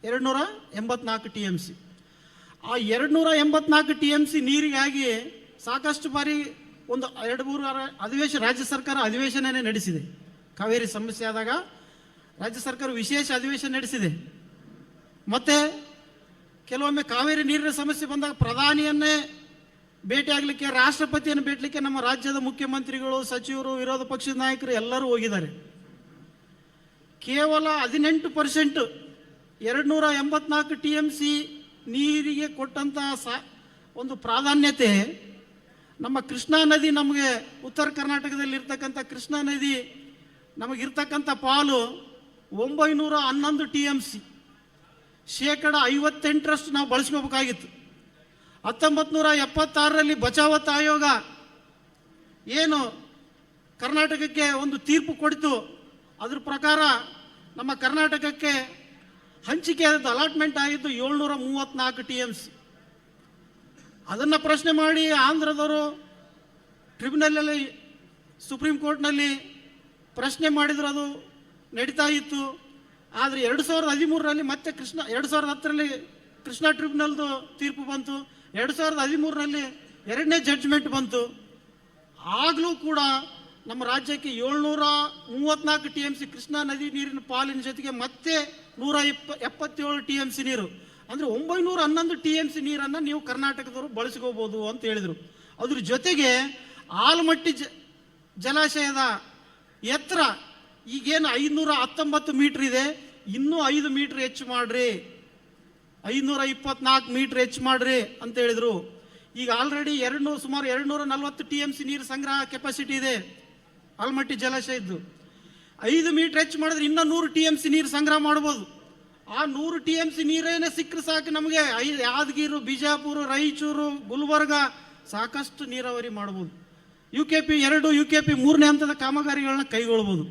284 TMC. ಆ 284 TMC ನೀರಿಗಾಗಿ ಸಾಕಷ್ಟು ಬಾರಿ ಒಂದು 2-3 ಅಧಿವೇಶನ ರಾಜ್ಯ ಸರ್ಕಾರ ಅಧಿವೇಶನನೇ ನಡೆಸಿದೆ. ಕಾವೇರಿ ಸಮಸ್ಯೆ ಆದಾಗ ರಾಜ್ಯ ಸರ್ಕಾರ ವಿಶೇಷ ಅಧಿವೇಶನ ನಡೆಸಿದೆ. ಮತ್ತು ಕೆಲವೊಮ್ಮೆ ಕಾವೇರಿ ನೀರಿನ ಸಮಸ್ಯೆ ಬಂದಾಗ ಪ್ರಧಾನಿಯನ್ನೇ ಭೇಟಿಯಾಗಲಿಕ್ಕೆ, ರಾಷ್ಟ್ರಪತಿಯನ್ನು ಭೇಟಲಿಕ್ಕೆ ನಮ್ಮ ರಾಜ್ಯದ ಮುಖ್ಯಮಂತ್ರಿಗಳು, ಸಚಿವರು, ವಿರೋಧ ಪಕ್ಷದ ನಾಯಕರು ಎಲ್ಲರೂ ಹೋಗಿದ್ದಾರೆ. ಕೇವಲ 18% 284 TMC ನೀರಿಗೆ ಕೊಟ್ಟಂಥ ಒಂದು ಪ್ರಾಧಾನ್ಯತೆ ನಮ್ಮ ಕೃಷ್ಣಾ ನದಿ, ನಮಗೆ ಉತ್ತರ ಕರ್ನಾಟಕದಲ್ಲಿ ಇರ್ತಕ್ಕಂಥ ಕೃಷ್ಣಾ ನದಿ ನಮಗಿರ್ತಕ್ಕಂಥ ಪಾಲು 911 TMC, 58% ನಾವು ಬಳಸ್ಕೋಬೇಕಾಗಿತ್ತು. 1976ರಲ್ಲಿ ಬಚಾವತ್ ಆಯೋಗ ಏನು ಕರ್ನಾಟಕಕ್ಕೆ ಒಂದು ತೀರ್ಪು ಕೊಡ್ತು, ಅದ್ರ ಪ್ರಕಾರ ನಮ್ಮ ಕರ್ನಾಟಕಕ್ಕೆ ಹಂಚಿಕೆ ಆದದ್ದು, ಅಲಾಟ್ಮೆಂಟ್ ಆಗಿದ್ದು 734 TMC. ಅದನ್ನು ಪ್ರಶ್ನೆ ಮಾಡಿ ಆಂಧ್ರದವರು ಟ್ರಿಬ್ಯುನಲಲ್ಲಿ, ಸುಪ್ರೀಂ ಕೋರ್ಟ್ನಲ್ಲಿ ಪ್ರಶ್ನೆ ಮಾಡಿದ್ರು, ಅದು ನಡೀತಾ ಇತ್ತು. ಆದರೆ 2013ರಲ್ಲಿ ಮತ್ತೆ 2010ರಲ್ಲಿ ಕೃಷ್ಣಾ ಟ್ರಿಬ್ಯುನಲ್ದು ತೀರ್ಪು ಬಂತು. 2013ರಲ್ಲಿ 2ನೇ ಜಡ್ಜ್ಮೆಂಟ್ ಬಂತು. ಆಗಲೂ ಕೂಡ ನಮ್ಮ ರಾಜ್ಯಕ್ಕೆ 734 TMC ಕೃಷ್ಣಾ ನದಿ ನೀರಿನ ಪಾಲಿನ ಜೊತೆಗೆ ಮತ್ತೆ 177 TMC ನೀರು, ಅಂದರೆ 911 TMC ನೀರನ್ನು ನೀವು ಕರ್ನಾಟಕದವರು ಬಳಸ್ಕೋಬೋದು ಅಂತ ಹೇಳಿದರು. ಅದ್ರ ಜೊತೆಗೆ ಆಲಮಟ್ಟಿ ಜಲಾಶಯದ ಎತ್ತರ ಈಗೇನು 519 ಮೀಟ್ರ್ ಇದೆ, ಇನ್ನೂ 5 ಮೀಟ್ರ್ ಹೆಚ್ಚು ಮಾಡ್ರಿ, 524 ಮೀಟ್ರ್ ಹೆಚ್ಚು ಮಾಡ್ರಿ ಅಂತ ಹೇಳಿದರು. ಈಗ ಆಲ್ರೆಡಿ ಸುಮಾರು 240 TMC ನೀರು ಸಂಗ್ರಹ ಕೆಪಾಸಿಟಿ ಇದೆ ಆಲಮಟ್ಟಿ ಜಲಾಶಯದ್ದು. 5 ಮೀಟ್ರ್ ಹೆಚ್ಚು ಮಾಡಿದ್ರೆ ಇನ್ನೂ 100 TMC ನೀರು ಸಂಗ್ರಹ ಮಾಡ್ಬೋದು. ಆ 100 TMC ನೀರೇನೆ ಸಿಕ್ಕರೆ ಸಾಕು ನಮಗೆ ಯಾದಗಿರಿ, ಬಿಜಾಪುರ, ರಾಯಚೂರು, ಗುಲ್ಬರ್ಗ ಸಾಕಷ್ಟು ನೀರಾವರಿ ಮಾಡ್ಬೋದು. UKP 2, UKP 3ನೇ ಹಂತದ ಕಾಮಗಾರಿಗಳನ್ನ ಕೈಗೊಳ್ಬೋದು.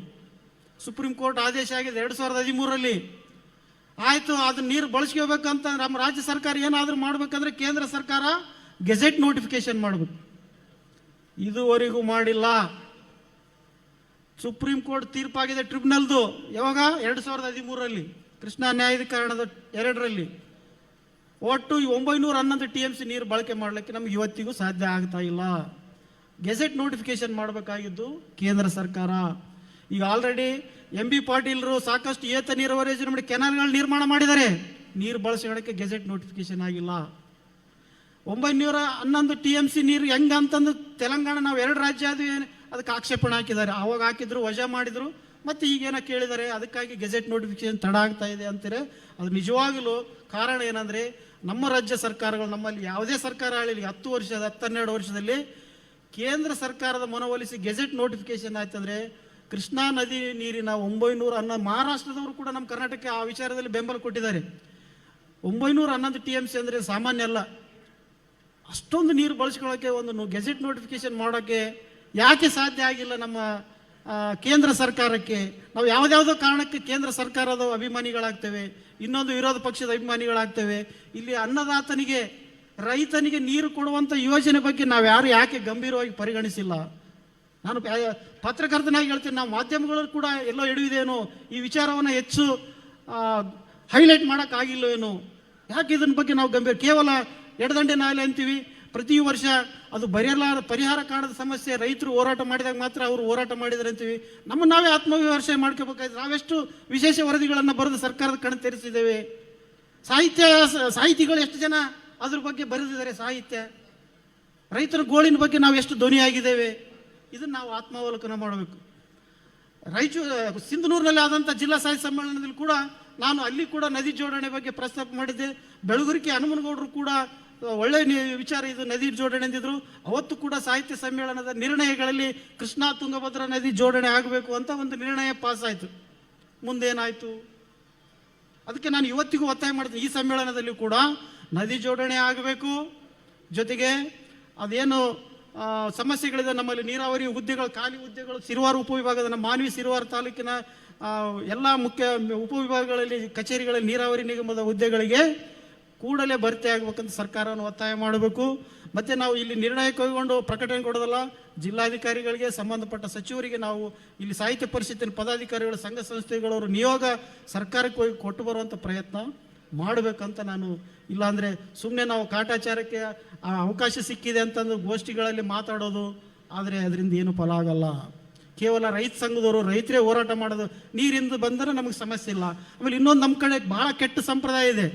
ಸುಪ್ರೀಂ ಕೋರ್ಟ್ ಆದೇಶ ಆಗಿದೆ 2013ರಲ್ಲಿ. ಆಯಿತು, ಅದನ್ನ ನೀರು ಬಳಸ್ಕೋಬೇಕಂತ ನಮ್ಮ ರಾಜ್ಯ ಸರ್ಕಾರ ಏನಾದರೂ ಮಾಡಬೇಕಂದ್ರೆ ಕೇಂದ್ರ ಸರ್ಕಾರ ಗೆಜೆಟ್ ನೋಟಿಫಿಕೇಶನ್ ಮಾಡಬೇಕು. ಇದುವರೆಗೂ ಮಾಡಿಲ್ಲ. ಸುಪ್ರೀಂ ಕೋರ್ಟ್ ತೀರ್ಪಾಗಿದೆ ಟ್ರಿಬ್ಯುನಲ್ದು, ಯಾವಾಗ 2013ರಲ್ಲಿ ಕೃಷ್ಣಾ ನ್ಯಾಯಾಧಿಕರಣದ 2ರಲ್ಲಿ. ಒಟ್ಟು 911 TMC ನೀರು ಬಳಕೆ ಮಾಡಲಿಕ್ಕೆ ನಮ್ಗೆ ಇವತ್ತಿಗೂ ಸಾಧ್ಯ ಆಗ್ತಾ ಇಲ್ಲ. ಗೆಜೆಟ್ ನೋಟಿಫಿಕೇಶನ್ ಮಾಡಬೇಕಾಗಿದ್ದು ಕೇಂದ್ರ ಸರ್ಕಾರ. ಈಗ ಆಲ್ರೆಡಿ MB ಪಾಟೀಲ್ರು ಸಾಕಷ್ಟು ಏತ ನೀರಾವರಿ ಯೋಜನೆ ಮಾಡಿ ಕೆನಾಲ್ಗಳು ನಿರ್ಮಾಣ ಮಾಡಿದ್ದಾರೆ. ನೀರು ಬಳಸ್ಕೊಳ್ಳೋಕ್ಕೆ ಗೆಜೆಟ್ ನೋಟಿಫಿಕೇಶನ್ ಆಗಿಲ್ಲ. 911 TMC ನೀರು ಹೆಂಗಂತಂದು ತೆಲಂಗಾಣ ನಾವು 2 ರಾಜ್ಯ ಆದ್ವಿ, ಅದಕ್ಕೆ ಆಕ್ಷೇಪಣೆ ಹಾಕಿದ್ದಾರೆ. ಆವಾಗ ಹಾಕಿದ್ರು, ವಜಾ ಮಾಡಿದ್ರು, ಮತ್ತು ಈಗೇನೋ ಕೇಳಿದ್ದಾರೆ. ಅದಕ್ಕಾಗಿ ಗೆಜೆಟ್ ನೋಟಿಫಿಕೇಶನ್ ತಡ ಆಗ್ತಾ ಇದೆ ಅಂತಾರೆ. ಅದು ನಿಜವಾಗಲೂ ಕಾರಣ ಏನಂದರೆ ನಮ್ಮ ರಾಜ್ಯ ಸರ್ಕಾರಗಳು, ನಮ್ಮಲ್ಲಿ ಯಾವುದೇ ಸರ್ಕಾರ ಆಗಲಿ 10 ವರ್ಷದ 12 ವರ್ಷದಲ್ಲಿ ಕೇಂದ್ರ ಸರ್ಕಾರದ ಮನವೊಲಿಸಿ ಗೆಜೆಟ್ ನೋಟಿಫಿಕೇಶನ್ ಆಯ್ತಂದರೆ ಕೃಷ್ಣಾ ನದಿ ನೀರಿನ 911 ಮಹಾರಾಷ್ಟ್ರದವರು ಕೂಡ ನಮ್ಮ ಕರ್ನಾಟಕಕ್ಕೆ ಆ ವಿಚಾರದಲ್ಲಿ ಬೆಂಬಲ ಕೊಟ್ಟಿದ್ದಾರೆ. 911 TMC ಅಂದರೆ ಸಾಮಾನ್ಯ ಅಲ್ಲ. ಅಷ್ಟೊಂದು ನೀರು ಬಳಸ್ಕೊಳ್ಳೋಕ್ಕೆ ಒಂದು ಗೆಜೆಟ್ ನೋಟಿಫಿಕೇಶನ್ ಮಾಡೋಕ್ಕೆ ಯಾಕೆ ಸಾಧ್ಯ ಆಗಿಲ್ಲ ನಮ್ಮ ಕೇಂದ್ರ ಸರ್ಕಾರಕ್ಕೆ? ನಾವು ಯಾವುದ್ಯಾವುದೋ ಕಾರಣಕ್ಕೆ ಕೇಂದ್ರ ಸರ್ಕಾರದ ಅಭಿಮಾನಿಗಳಾಗ್ತೇವೆ, ಇನ್ನೊಂದು ವಿರೋಧ ಪಕ್ಷದ ಅಭಿಮಾನಿಗಳಾಗ್ತೇವೆ. ಇಲ್ಲಿ ಅನ್ನದಾತನಿಗೆ, ರೈತನಿಗೆ ನೀರು ಕೊಡುವಂಥ ಯೋಜನೆ ಬಗ್ಗೆ ನಾವು ಯಾಕೆ ಗಂಭೀರವಾಗಿ ಪರಿಗಣಿಸಿಲ್ಲ? ನಾನು ಪತ್ರಕರ್ತನಾಗಿ ಹೇಳ್ತೀನಿ, ನಾವು ಮಾಧ್ಯಮಗಳು ಕೂಡ ಎಲ್ಲೋ ಎಡವಿದೇನೋ, ಈ ವಿಚಾರವನ್ನು ಹೆಚ್ಚು ಹೈಲೈಟ್ ಮಾಡೋಕ್ಕಾಗಿಲ್ಲ ಏನೋ. ಯಾಕೆ ಇದನ್ನ ಬಗ್ಗೆ ನಾವು ಗಂಭೀರ, ಕೇವಲ ಎಡದಂಡೆ ನಾಲೆ ಅಂತೀವಿ. ಪ್ರತಿ ವರ್ಷ ಅದು ಪರಿಹಾರ ಕಾಣದ ಸಮಸ್ಯೆ ರೈತರು ಹೋರಾಟ ಮಾಡಿದಾಗ ಮಾತ್ರ ಅವರು ಹೋರಾಟ ಮಾಡಿದರೆ ಅಂತೀವಿ. ನಾವೇ ಆತ್ಮವಿಮರ್ಶೆ ಮಾಡ್ಕೋಬೇಕಾದ್ರೆ ನಾವೆಷ್ಟು ವಿಶೇಷ ವರದಿಗಳನ್ನು ಬರೆದು ಸರ್ಕಾರದ ಕಣ್ಣು ತೆರೆಸಿದ್ದೇವೆ. ಸಾಹಿತಿಗಳು ಎಷ್ಟು ಜನ ಅದ್ರ ಬಗ್ಗೆ ಬರೆದಿದ್ದಾರೆ ಸಾಹಿತ್ಯ. ರೈತರ ಗೋಳಿನ ಬಗ್ಗೆ ನಾವು ಎಷ್ಟು ಧ್ವನಿಯಾಗಿದ್ದೇವೆ, ಇದನ್ನು ನಾವು ಆತ್ಮಾವಲೋಕನ ಮಾಡಬೇಕು. ಸಿಂಧನೂರಿನಲ್ಲಿ ಆದಂಥ ಜಿಲ್ಲಾ ಸಾಹಿತ್ಯ ಸಮ್ಮೇಳನದಲ್ಲಿ ಕೂಡ ನಾನು ಅಲ್ಲಿ ಕೂಡ ನದಿ ಜೋಡಣೆ ಬಗ್ಗೆ ಪ್ರಸ್ತಾಪ ಮಾಡಿದ್ದೆ. ಬೆಳಗುರಿಕೆ ಹನುಮನಗೌಡರು ಕೂಡ ಒಳ್ಳೆ ವಿಚಾರ ಇದು, ನದಿ ಜೋಡಣೆ ಅಂದಿದ್ರು. ಅವತ್ತು ಕೂಡ ಸಾಹಿತ್ಯ ಸಮ್ಮೇಳನದ ನಿರ್ಣಯಗಳಲ್ಲಿ ಕೃಷ್ಣಾ ತುಂಗಭದ್ರಾ ನದಿ ಜೋಡಣೆ ಆಗಬೇಕು ಅಂತ ಒಂದು ನಿರ್ಣಯ ಪಾಸ್ ಆಯಿತು. ಮುಂದೇನಾಯಿತು? ಅದಕ್ಕೆ ನಾನು ಇವತ್ತಿಗೂ ಒತ್ತಾಯ ಮಾಡ್ತೀನಿ, ಈ ಸಮ್ಮೇಳನದಲ್ಲಿ ಕೂಡ ನದಿ ಜೋಡಣೆ ಆಗಬೇಕು. ಜೊತೆಗೆ ಅದೇನು ಸಮಸ್ಯೆಗಳಿದೆ ನಮ್ಮಲ್ಲಿ, ನೀರಾವರಿ ಹುದ್ದೆಗಳು, ಖಾಲಿ ಹುದ್ದೆಗಳು, ಸಿರುವಾರ ಉಪವಿಭಾಗದ ನಮ್ಮ ಮಾನ್ವಿ ಸಿರುವಾರ ತಾಲೂಕಿನ ಎಲ್ಲ ಮುಖ್ಯ ಉಪವಿಭಾಗಗಳಲ್ಲಿ ಕಚೇರಿಗಳಲ್ಲಿ ನೀರಾವರಿ ನಿಗಮದ ಹುದ್ದೆಗಳಿಗೆ ಕೂಡಲೇ ಭರ್ತಿ ಆಗಬೇಕಂತ ಸರ್ಕಾರವನ್ನು ಒತ್ತಾಯ ಮಾಡಬೇಕು. ಮತ್ತು ನಾವು ಇಲ್ಲಿ ನಿರ್ಣಯ ಕೈಗೊಂಡು ಪ್ರಕಟಣೆ ಕೊಡೋದಲ್ಲ, ಜಿಲ್ಲಾಧಿಕಾರಿಗಳಿಗೆ, ಸಂಬಂಧಪಟ್ಟ ಸಚಿವರಿಗೆ ನಾವು ಇಲ್ಲಿ ಸಾಹಿತ್ಯ ಪರಿಷತ್ತಿನ ಪದಾಧಿಕಾರಿಗಳು, ಸಂಘ ಸಂಸ್ಥೆಗಳವರು ನಿಯೋಗ ಸರ್ಕಾರಕ್ಕೆ ಹೋಗಿ ಕೊಟ್ಟು ಬರುವಂಥ ಪ್ರಯತ್ನ ಮಾಡಬೇಕಂತ ನಾನು, ಇಲ್ಲಾಂದರೆ ಸುಮ್ಮನೆ ನಾವು ಕಾಟಾಚಾರಕ್ಕೆ ಅವಕಾಶ ಸಿಕ್ಕಿದೆ ಅಂತಂದು ಗೋಷ್ಠಿಗಳಲ್ಲಿ ಮಾತಾಡೋದು, ಆದರೆ ಅದರಿಂದ ಏನು ಫಲ ಆಗಲ್ಲ. ಕೇವಲ ರೈತ ಸಂಘದವರು ರೈತರೇ ಹೋರಾಟ ಮಾಡೋದು, ನೀರಿಂದ ಬಂದರೆ ನಮಗೆ ಸಮಸ್ಯೆ ಇಲ್ಲ. ಆಮೇಲೆ ಇನ್ನೊಂದು ನಮ್ಮ ಕಡೆ ಭಾಳ ಕೆಟ್ಟ ಸಂಪ್ರದಾಯ ಇದೆ,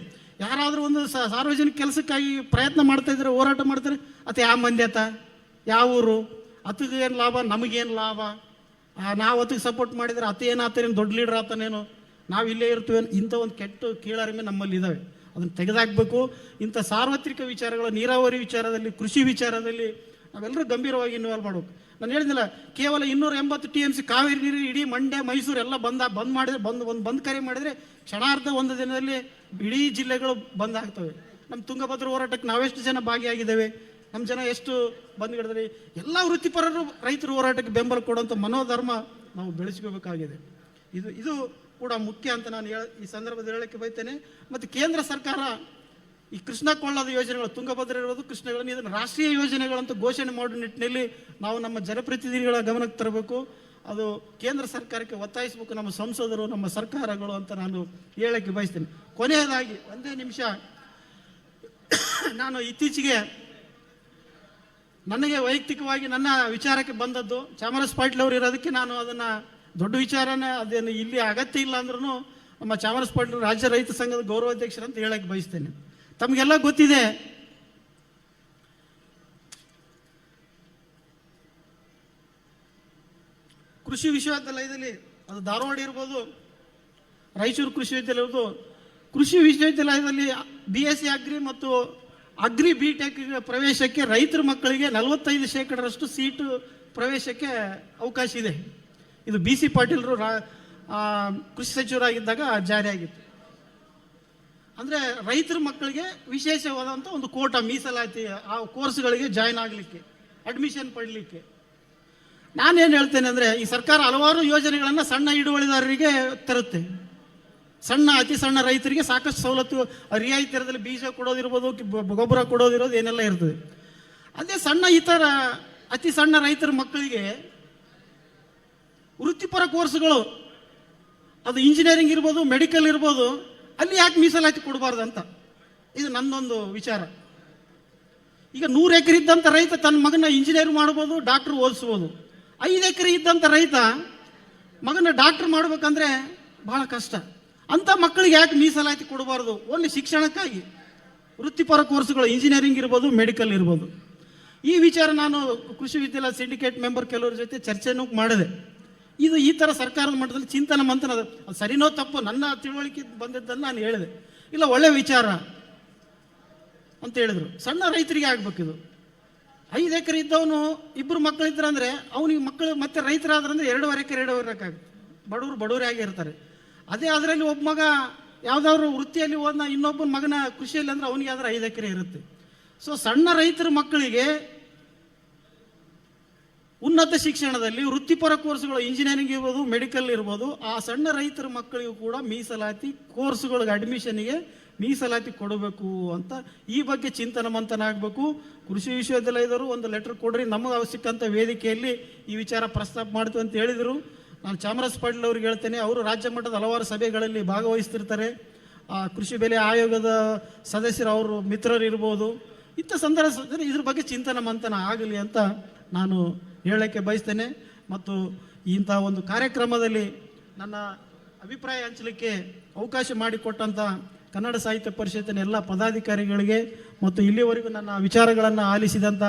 ಯಾರಾದರೂ ಒಂದು ಸಾರ್ವಜನಿಕ ಕೆಲಸಕ್ಕಾಗಿ ಪ್ರಯತ್ನ ಮಾಡ್ತಾ ಇದ್ರೆ, ಹೋರಾಟ ಮಾಡ್ತಾರೆ, ಅಥವಾ ಯಾವ ಮಂದಿ ಆತ, ಯಾವ ಊರು, ಅತಿಗೆ ಏನು ಲಾಭ, ನಮಗೇನು ಲಾಭ, ನಾವು ಅತಿಗೆ ಸಪೋರ್ಟ್ ಮಾಡಿದರೆ ಅತ ಏನಾಗ್ತಾನೇನು, ದೊಡ್ಡ ಲೀಡರ್ ಆತನೇನು, ನಾವು ಇಲ್ಲೇ ಇರ್ತೀವಿ, ಇಂಥ ಒಂದು ಕೆಟ್ಟ ಕೀಳರಿಮೆ ನಮ್ಮಲ್ಲಿ ಇದ್ದಾವೆ. ಅದನ್ನು ತೆಗೆದಾಕಬೇಕು. ಇಂಥ ಸಾರ್ವತ್ರಿಕ ವಿಚಾರಗಳು, ನೀರಾವರಿ ವಿಚಾರದಲ್ಲಿ, ಕೃಷಿ ವಿಚಾರದಲ್ಲಿ ನಾವೆಲ್ಲರೂ ಗಂಭೀರವಾಗಿ ಇನ್ವಾಲ್ವ್ ಮಾಡಬೇಕು. ನಾನು ಹೇಳಿದ್ನಲ್ಲ, ಕೇವಲ 280 TMC ಕಾವೇರಿ ನೀರು ಇಡೀ ಮಂಡ್ಯ, ಮೈಸೂರು ಎಲ್ಲ ಬಂದ್ ಮಾಡಿದ್ರೆ, ಬಂದ್ ಕರೆ ಮಾಡಿದರೆ ಕ್ಷಣಾರ್ಧ ಒಂದು ದಿನದಲ್ಲಿ ಇಡೀ ಜಿಲ್ಲೆಗಳು ಬಂದ್ ಆಗ್ತವೆ. ನಮ್ಮ ತುಂಗಭದ್ರಾ ಹೋರಾಟಕ್ಕೆ ನಾವೆಷ್ಟು ಜನ ಭಾಗಿಯಾಗಿದ್ದೇವೆ, ನಮ್ಮ ಜನ ಎಷ್ಟು ಬಂದ್ಗಿಡಿದ್ರೆ, ಎಲ್ಲ ವೃತ್ತಿಪರರು ರೈತರ ಹೋರಾಟಕ್ಕೆ ಬೆಂಬಲ ಕೊಡುವಂಥ ಮನೋಧರ್ಮ ನಾವು ಬೆಳೆಸ್ಕೋಬೇಕಾಗಿದೆ. ಇದು ಕೂಡ ಮುಖ್ಯ ಅಂತ ನಾನು ಈ ಸಂದರ್ಭದಲ್ಲಿ ಹೇಳಕ್ಕೆ ಬಯಸ್ತೇನೆ. ಮತ್ತು ಕೇಂದ್ರ ಸರ್ಕಾರ ಈ ಕೃಷ್ಣ ಕೊಳ್ಳದ ಯೋಜನೆಗಳು, ತುಂಗಭದ್ರಾ ಇರೋದು, ಕೃಷ್ಣಗಳನ್ನು, ಇದನ್ನು ರಾಷ್ಟ್ರೀಯ ಯೋಜನೆಗಳಂತ ಘೋಷಣೆ ಮಾಡೋ ನಿಟ್ಟಿನಲ್ಲಿ ನಾವು ನಮ್ಮ ಜನಪ್ರತಿನಿಧಿಗಳ ಗಮನಕ್ಕೆ ತರಬೇಕು. ಅದು ಕೇಂದ್ರ ಸರ್ಕಾರಕ್ಕೆ ಒತ್ತಾಯಿಸಬೇಕು, ನಮ್ಮ ಸಂಸದರು, ನಮ್ಮ ಸರ್ಕಾರಗಳು ಅಂತ ನಾನು ಹೇಳಕ್ಕೆ ಬಯಸ್ತೇನೆ. ಕೊನೆಯದಾಗಿ ಒಂದೇ ನಿಮಿಷ, ನಾನು ಇತ್ತೀಚೆಗೆ ನನಗೆ ವೈಯಕ್ತಿಕವಾಗಿ ನನ್ನ ವಿಚಾರಕ್ಕೆ ಬಂದದ್ದು, ಚಾಮರಾಜ ಪಾಟೀಲ್ ಅವರು ಇರೋದಕ್ಕೆ ನಾನು ಅದನ್ನು ದೊಡ್ಡ ವಿಚಾರನೇ, ಅದೇನು ಇಲ್ಲಿ ಅಗತ್ಯ ಇಲ್ಲ ಅಂದ್ರೂ ನಮ್ಮ ಚಾಮರಾಜ ಪಾಟೀಲ್ ರಾಜ್ಯ ರೈತ ಸಂಘದ ಗೌರವಾಧ್ಯಕ್ಷರಂತ ಹೇಳಕ್ಕೆ ಬಯಸ್ತೇನೆ. ತಮಗೆಲ್ಲ ಗೊತ್ತಿದೆ, ಕೃಷಿ ವಿಶ್ವವಿದ್ಯಾಲಯದಲ್ಲಿ, ಅದು ಧಾರವಾಡ ಇರ್ಬೋದು, ರಾಯಚೂರು ಕೃಷಿ ವಿಶ್ವವಿದ್ಯಾಲಯ ಇರ್ಬೋದು, ಕೃಷಿ ವಿಶ್ವವಿದ್ಯಾಲಯದಲ್ಲಿ BSc ಅಗ್ರಿ ಮತ್ತು ಅಗ್ರಿ BTech ಪ್ರವೇಶಕ್ಕೆ ರೈತರ ಮಕ್ಕಳಿಗೆ 45% ಸೀಟು ಪ್ರವೇಶಕ್ಕೆ ಅವಕಾಶ ಇದೆ. ಇದು BC ಪಾಟೀಲರು ಕೃಷಿ ಸಚಿವರಾಗಿದ್ದಾಗ ಜಾರಿಯಾಗಿತ್ತು. ಅಂದರೆ ರೈತರ ಮಕ್ಕಳಿಗೆ ವಿಶೇಷವಾದಂಥ ಒಂದು ಕೋಟಾ ಮೀಸಲಾತಿ, ಆ ಕೋರ್ಸ್ಗಳಿಗೆ ಜಾಯ್ನ್ ಆಗಲಿಕ್ಕೆ, ಅಡ್ಮಿಷನ್ ಪಡಲಿಕ್ಕೆ. ನಾನೇನು ಹೇಳ್ತೇನೆ ಅಂದರೆ, ಈ ಸರ್ಕಾರ ಹಲವಾರು ಯೋಜನೆಗಳನ್ನು ಸಣ್ಣ ಹಿಡುವಳಿದಾರರಿಗೆ ತರುತ್ತೆ. ಅತಿ ಸಣ್ಣ ರೈತರಿಗೆ ಸಾಕಷ್ಟು ಸವಲತ್ತು, ರಿಯಾಯಿತಿ ದರದಲ್ಲಿ ಬೀಜ ಕೊಡೋದಿರ್ಬೋದು, ಗೊಬ್ಬರ ಕೊಡೋದಿರೋದು, ಏನೆಲ್ಲ ಇರ್ತದೆ. ಅದೇ ಅತಿ ಸಣ್ಣ ರೈತರ ಮಕ್ಕಳಿಗೆ ವೃತ್ತಿಪರ ಕೋರ್ಸ್ಗಳು, ಅದು ಇಂಜಿನಿಯರಿಂಗ್ ಇರ್ಬೋದು, ಮೆಡಿಕಲ್ ಇರ್ಬೋದು, ಅಲ್ಲಿ ಯಾಕೆ ಮೀಸಲಾತಿ ಕೊಡಬಾರ್ದು ಅಂತ ಇದು ನನ್ನೊಂದು ವಿಚಾರ. ಈಗ 100 ಎಕರೆ ಇದ್ದಂಥ ರೈತ ತನ್ನ ಮಗನ ಇಂಜಿನಿಯರ್ ಮಾಡ್ಬೋದು, ಡಾಕ್ಟರ್ ಓದಿಸ್ಬೋದು. 5 ಎಕರೆ ಇದ್ದಂಥ ರೈತ ಮಗನ ಡಾಕ್ಟರ್ ಮಾಡ್ಬೇಕಂದ್ರೆ ಬಹಳ ಕಷ್ಟ. ಅಂಥ ಮಕ್ಕಳಿಗೆ ಯಾಕೆ ಮೀಸಲಾತಿ ಕೊಡಬಾರ್ದು? ಓನ್ಲಿ ಶಿಕ್ಷಣಕ್ಕಾಗಿ ವೃತ್ತಿಪರ ಕೋರ್ಸ್ಗಳು, ಇಂಜಿನಿಯರಿಂಗ್ ಇರ್ಬೋದು, ಮೆಡಿಕಲ್ ಇರ್ಬೋದು. ಈ ವಿಚಾರ ನಾನು ಕೃಷಿ ವಿದ್ಯಾಲಯ ಸಿಂಡಿಕೇಟ್ ಮೆಂಬರ್ ಕೆಲವ್ರ ಜೊತೆ ಚರ್ಚೆನೂ ಮಾಡಿದೆ. ಈ ಥರ ಸರ್ಕಾರದ ಮಟ್ಟದಲ್ಲಿ ಚಿಂತನೆ ಮಂಥನ, ಅದು ಸರಿನೋ ತಪ್ಪು, ನನ್ನ ತಿಳುವಳಿಕೆ ಬಂದಿದ್ದನ್ನು ನಾನು ಹೇಳಿದೆ. ಇಲ್ಲ, ಒಳ್ಳೆ ವಿಚಾರ ಅಂತ ಹೇಳಿದರು. ಸಣ್ಣ ರೈತರಿಗೆ ಆಗ್ಬೇಕಿದು. 5 ಎಕರೆ ಇದ್ದವನು 2 ಮಕ್ಕಳಿದ್ರೆ ಅಂದರೆ ಅವನಿಗೆ ಮಕ್ಕಳು ಮತ್ತೆ ರೈತರಾದ್ರಂದ್ರೆ 2.5 ಎಕರೆ ಆಗುತ್ತೆ. ಬಡವರೇ ಆಗಿರ್ತಾರೆ. ಅದೇ ಅದರಲ್ಲಿ ಒಬ್ಬ ಮಗ ಯಾವುದಾದ್ರು ವೃತ್ತಿಯಲ್ಲಿ ಹೋದ, ಇನ್ನೊಬ್ಬನ ಮಗನ ಕೃಷಿಯಲ್ಲಿ ಅಂದರೆ ಅವನಿಗೆ ಆದ್ರೆ 5 ಎಕರೆ ಇರುತ್ತೆ. ಸೊ ಸಣ್ಣ ರೈತರ ಮಕ್ಕಳಿಗೆ ಉನ್ನತ ಶಿಕ್ಷಣದಲ್ಲಿ ವೃತ್ತಿಪರ ಕೋರ್ಸ್ಗಳು, ಇಂಜಿನಿಯರಿಂಗ್ ಇರ್ಬೋದು, ಮೆಡಿಕಲ್ ಇರ್ಬೋದು, ಆ ಸಣ್ಣ ರೈತರ ಮಕ್ಕಳಿಗೂ ಕೂಡ ಮೀಸಲಾತಿ, ಕೋರ್ಸ್ಗಳಿಗೆ ಅಡ್ಮಿಷನ್ಗೆ ಮೀಸಲಾತಿ ಕೊಡಬೇಕು ಅಂತ ಈ ಬಗ್ಗೆ ಚಿಂತನ ಮಂಥನ ಆಗಬೇಕು. ಕೃಷಿ ವಿಶ್ವವಿದ್ಯಾಲಯದವರು ಒಂದು ಲೆಟರ್ ಕೊಡ್ರಿ, ನಮಗೆ ಸಿಕ್ಕಂಥ ವೇದಿಕೆಯಲ್ಲಿ ಈ ವಿಚಾರ ಪ್ರಸ್ತಾಪ ಮಾಡ್ತೀವಿ ಅಂತ ಹೇಳಿದರು. ನಾನು ಚಾಮರಾಜ ಪಾಟೀಲ್ ಅವ್ರಿಗೆ ಹೇಳ್ತೇನೆ, ಅವರು ರಾಜ್ಯ ಮಟ್ಟದ ಹಲವಾರು ಸಭೆಗಳಲ್ಲಿ ಭಾಗವಹಿಸ್ತಿರ್ತಾರೆ. ಕೃಷಿ ಬೆಲೆ ಆಯೋಗದ ಸದಸ್ಯರು, ಅವರು ಮಿತ್ರರು ಇರ್ಬೋದು. ಇಂಥ ಸಂದರ್ಭದಲ್ಲಿ ಇದ್ರ ಬಗ್ಗೆ ಚಿಂತನ ಮಂಥನ ಆಗಲಿ ಅಂತ ನಾನು ಹೇಳಕ್ಕೆ ಬಯಸ್ತೇನೆ. ಮತ್ತು ಇಂಥ ಒಂದು ಕಾರ್ಯಕ್ರಮದಲ್ಲಿ ನನ್ನ ಅಭಿಪ್ರಾಯ ಹಂಚಲಿಕ್ಕೆ ಅವಕಾಶ ಮಾಡಿಕೊಟ್ಟಂಥ ಕನ್ನಡ ಸಾಹಿತ್ಯ ಪರಿಷತ್ತಿನ ಎಲ್ಲ ಪದಾಧಿಕಾರಿಗಳಿಗೆ ಮತ್ತು ಇಲ್ಲಿವರೆಗೂ ನನ್ನ ವಿಚಾರಗಳನ್ನು ಆಲಿಸಿದಂಥ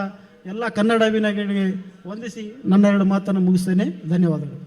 ಎಲ್ಲ ಕನ್ನಡ ಅಭಿಮಾನಿಗಳಿಗೆ ವಂದಿಸಿ ನನ್ನ 2 ಮಾತನ್ನು ಮುಗಿಸ್ತೇನೆ. ಧನ್ಯವಾದಗಳು.